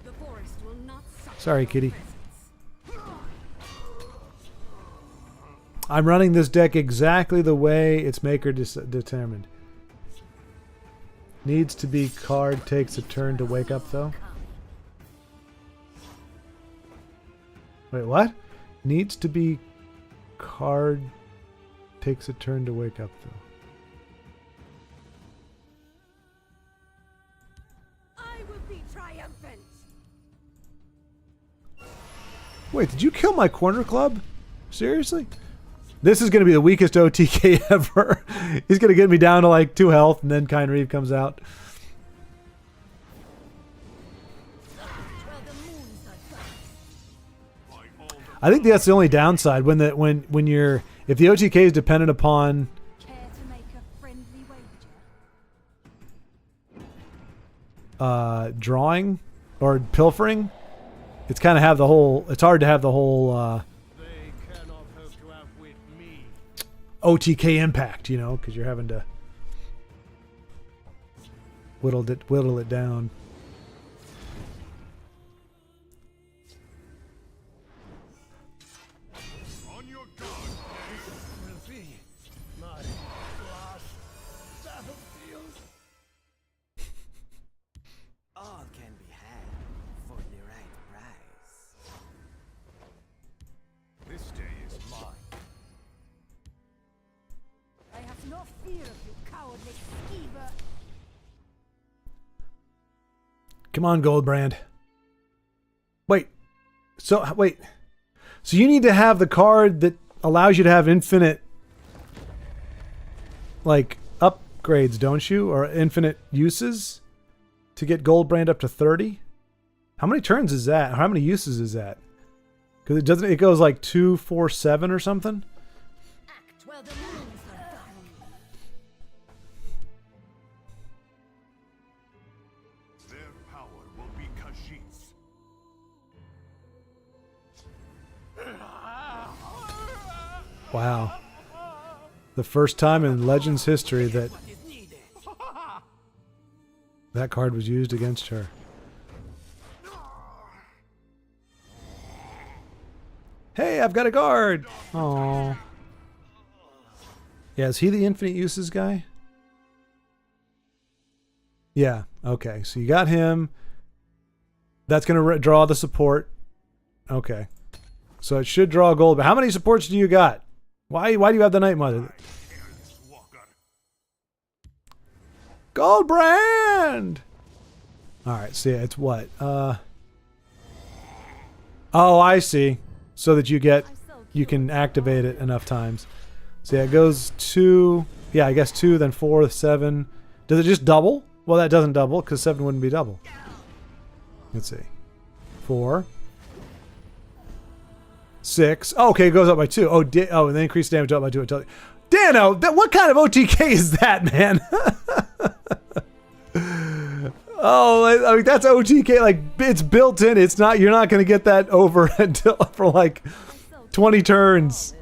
The forest will not suffer Sorry, your kitty. presence. I'm running this deck exactly the way its maker determined. Needs to be card takes a turn to wake up though. Wait, what? Needs to be card takes a turn to wake up though. I will be triumphant. Wait, did you kill my corner club? Seriously? This is going to be the weakest OTK ever. He's going to get me down to like 2 health, and then Kind Reeve comes out. I think that's the only downside when you're if the OTK is dependent upon Care to make a friendly wager? drawing or pilfering. It's kind of have the whole. It's hard to have the whole. OTK impact, you know, because you're having to whittle it down. On your guard. This will be my last battlefield. All can be had for the right price. This day is mine. I have no fear of you, cowardly skeever. Come on, Goldbrand. Wait. So you need to have the card that allows you to have infinite, like, upgrades, don't you? Or infinite uses to get Goldbrand up to 30? How many turns is that? How many uses is that? Because it goes like 2, 4, 7 or something? Act while the moons are dark. Their power will be Khajiit's. Wow. The first time in Legends history that that card was used against her. Hey, I've got a guard! Aww. Yeah, is he the infinite uses guy? Yeah, okay. So you got him. That's going to draw the support. Okay. So it should draw gold. But how many supports do you got? Why do you have the Night Mother? Goldbrand! Alright, so yeah, it's what? Oh, I see. So that you can activate it enough times. So yeah, it goes 2, yeah, I guess 2, then 4, 7. Does it just double? Well, that doesn't double, because 7 wouldn't be double. Let's see. 4. 6. Oh, okay, it goes up by 2. Oh, and then increased damage up by 2. Dano, what kind of OTK is that, man? Oh, I mean, that's OTK. Like, it's built in. It's not. You're not going to get that over until for like 20 turns.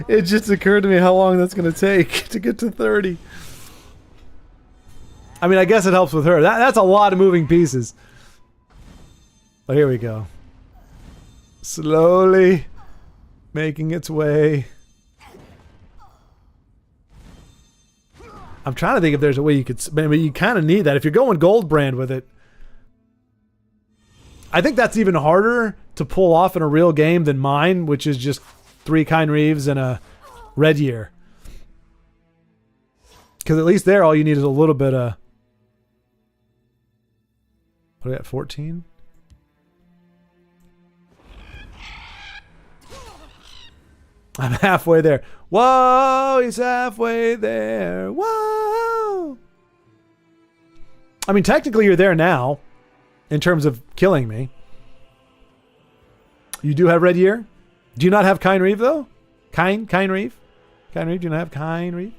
It just occurred to me how long that's going to take to get to 30. I mean, I guess it helps with her. That's a lot of moving pieces. But here we go. Slowly making its way. I'm trying to think if there's a way you could... But you kind of need that. If you're going Goldbrand with it... I think that's even harder to pull off in a real game than mine, which is just 3 Kind Reeves and a Red Year. Because at least there, all you need is a little bit of... What are we at, 14? I'm halfway there. Whoa, he's halfway there. Whoa. I mean, technically you're there now in terms of killing me. You do have Red Year? Do you not have Kind Reeve, though? Kind Reeve? Kind Reeve, do you not have Kind Reeve?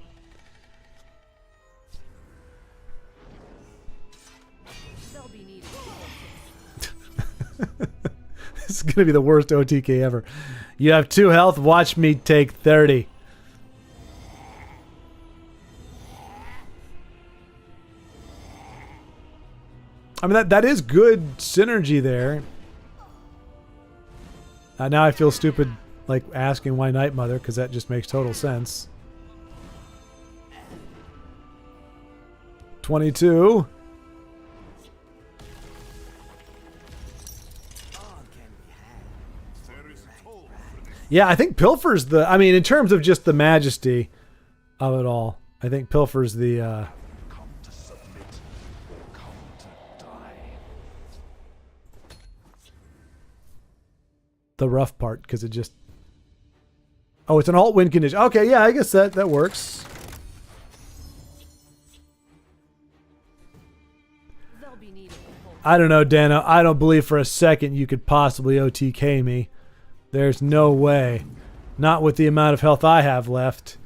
They'll be needed. This is going to be the worst OTK ever. You have 2 health. Watch me take 30. I mean, that is good synergy there. Now I feel stupid, like, asking why Night Mother, because that just makes total sense. 22. Yeah, I think Pilfer's the... I mean, in terms of just the majesty of it all, I think Pilfer's the... Come to submit. Come to die. the rough part, because it just... Oh, it's an alt win condition. Okay, yeah, I guess that works. They'll be needed. I don't know, Dano. I don't believe for a second you could possibly OTK me. There's no way. Not with the amount of health I have left.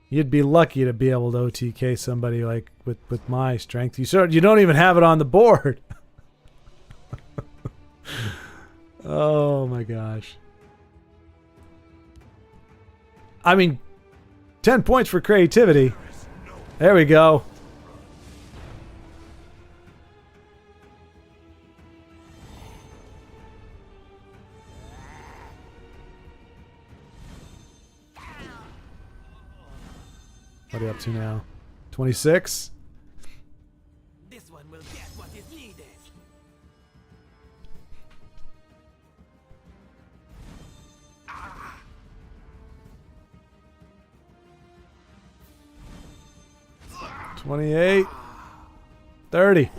You'd be lucky to be able to OTK somebody like with my strength. You don't even have it on the board. Oh my gosh. I mean, 10 points for creativity. There we go. What are you up to now? 26? This one will get what is needed. Ah. 28. 30.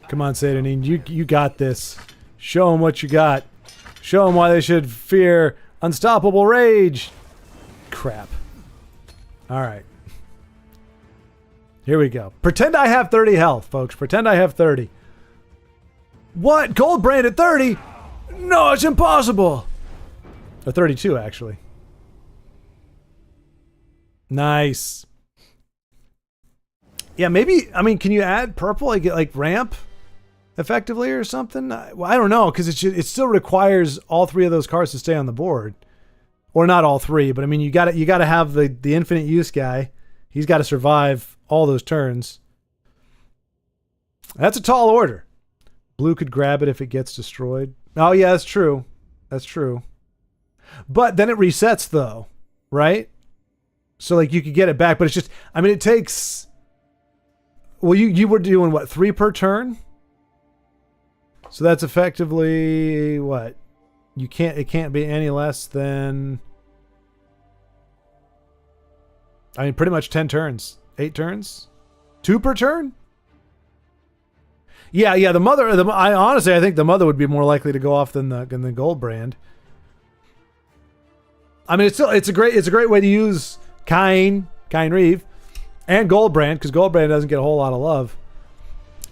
Come on, Satanine. You got this. Show them what you got. Show them why they should fear unstoppable rage. Crap. All right. Here we go. Pretend I have 30 health, folks. Pretend I have 30. What? Gold brand at 30? No, it's impossible. Or 32, actually. Nice. Yeah, maybe, I mean, can you add purple? Like ramp? Effectively or something? Well, I don't know, because it still requires all 3 of those cards to stay on the board, or not all 3. But I mean, you got to have the infinite use guy. He's got to survive all those turns. That's a tall order. Blue could grab it if it gets destroyed. Oh yeah, that's true. That's true. But then it resets though, right? So like you could get it back, but it's just, I mean, it takes. Well, you were doing what, 3 per turn? So that's effectively what? It can't be any less than, I mean, pretty much 10 turns. 8 turns? 2 per turn? Yeah, the mother, I honestly, I think the mother would be more likely to go off than the gold brand. I mean, it's a great way to use Kind Reeve and gold brand, because gold brand doesn't get a whole lot of love.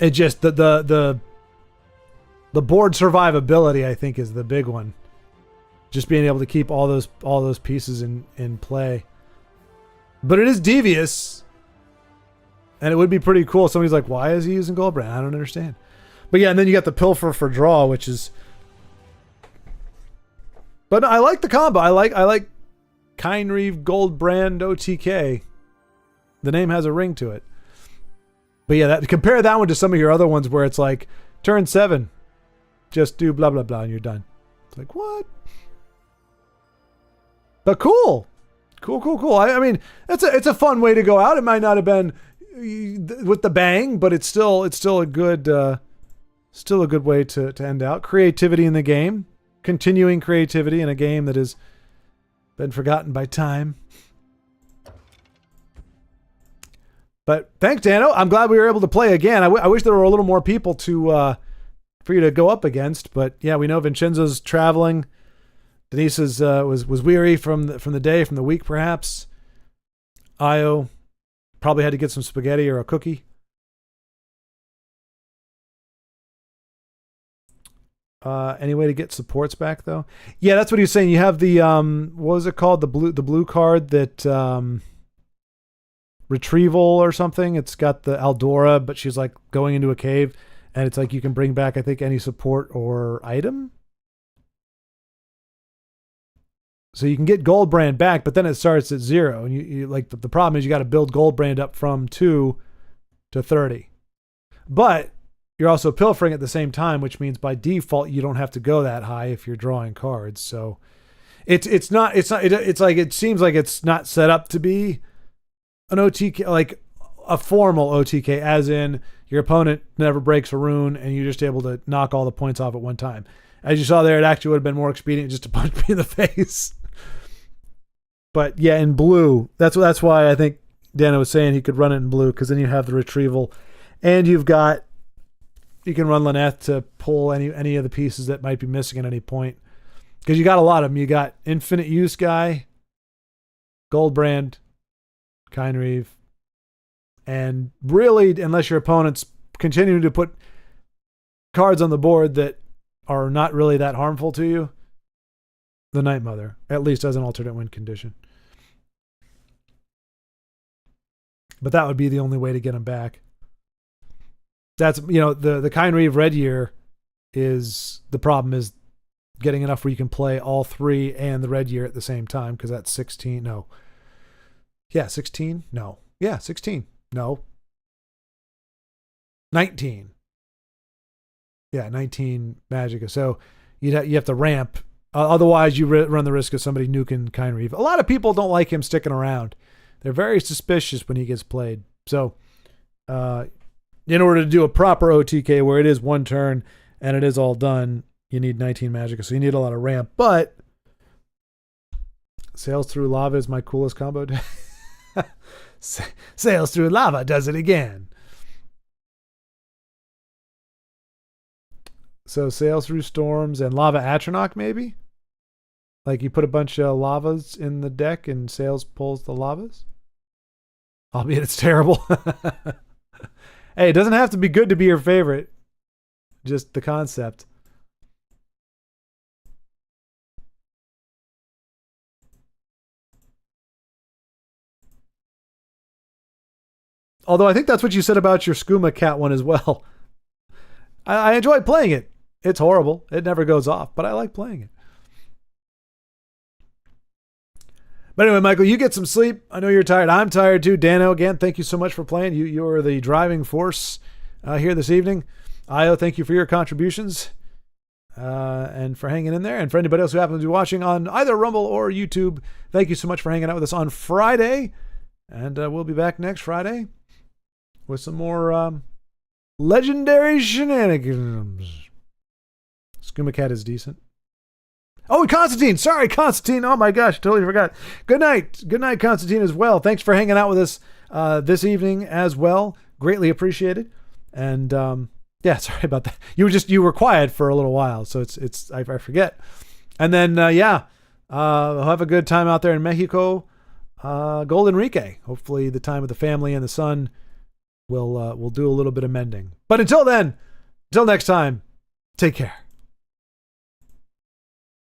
It just the board survivability, I think, is the big one. Just being able to keep all those pieces in play. But it is devious. And it would be pretty cool. Somebody's like, why is he using gold brand? I don't understand. But yeah, and then you got the pilfer for draw, which is. But no, I like the combo. I like Kind Reeve gold brand OTK. The name has a ring to it. But yeah, compare that one to some of your other ones where it's like turn 7. Just do blah, blah, blah, and you're done. It's like, what? But cool. Cool. I mean, it's a fun way to go out. It might not have been with the bang, but it's still a good way to end out. Creativity in the game, continuing creativity in a game that has been forgotten by time. But thanks, Dano. I'm glad we were able to play again. I wish there were a little more people for you to go up against. But yeah, we know Vincenzo's traveling. Denise was weary from the week, perhaps. Io probably had to get some spaghetti or a cookie. Any way to get supports back though? Yeah, that's what he was saying. You have the what was it called? The blue card that retrieval or something. It's got the Aldora, but she's like going into a cave, and it's like you can bring back, I think, any support or item. So you can get Goldbrand back, but then it starts at 0. And you like the problem is you got to build Goldbrand up from 2 to 30. But you're also pilfering at the same time, which means by default you don't have to go that high if you're drawing cards. So it's like it seems like it's not set up to be an OTK, like a formal OTK, as in your opponent never breaks a rune and you're just able to knock all the points off at one time. As you saw there, it actually would have been more expedient just to punch me in the face. But yeah, in blue, that's why I think Dana was saying he could run it in blue, because then you have the retrieval, and you can run Lynette to pull any of the pieces that might be missing at any point, because you got a lot of them. You got Infinite Use Guy, Goldbrand, Kynreeve, and really, unless your opponent's continuing to put cards on the board that are not really that harmful to you, the Night Mother, at least as an alternate win condition. But that would be the only way to get them back. That's, the Kynreeve Red Year is, the problem is getting enough where you can play all 3 and the Red Year at the same time, because that's 16. No. Yeah, 16? No. Yeah, 16. No. 19. Yeah, 19 Magicka. So you have to ramp. Otherwise, you run the risk of somebody nuking Kynreeve. A lot of people don't like him sticking around. They're very suspicious when he gets played. So in order to do a proper OTK where it is one turn and it is all done, you need 19 Magicka. So you need a lot of ramp. But Sails Through Lava is my coolest combo. Sails Through Lava does it again. So Sails Through Storms and Lava Atronach, maybe? Like you put a bunch of lavas in the deck and Sails pulls the lavas? Albeit it's terrible. Hey, it doesn't have to be good to be your favorite. Just the concept. Although I think that's what you said about your Skooma Cat one as well. I enjoy playing it. It's horrible. It never goes off, but I like playing it. But anyway, Michael, you get some sleep. I know you're tired. I'm tired too. Dano, again, thank you so much for playing. You are the driving force here this evening. Io, thank you for your contributions and for hanging in there. And for anybody else who happens to be watching on either Rumble or YouTube, thank you so much for hanging out with us on Friday. And we'll be back next Friday with some more legendary shenanigans. Skooma Cat is decent. Oh, and Constantine. Sorry, Constantine. Oh my gosh, totally forgot. Good night. Good night, Constantine, as well. Thanks for hanging out with us this evening as well. Greatly appreciated. And yeah, sorry about that. You were quiet for a little while, so I forget. And then have a good time out there in Mexico. Golden Enrique. Hopefully the time with the family and the son will do a little bit of mending. But until then, until next time, take care.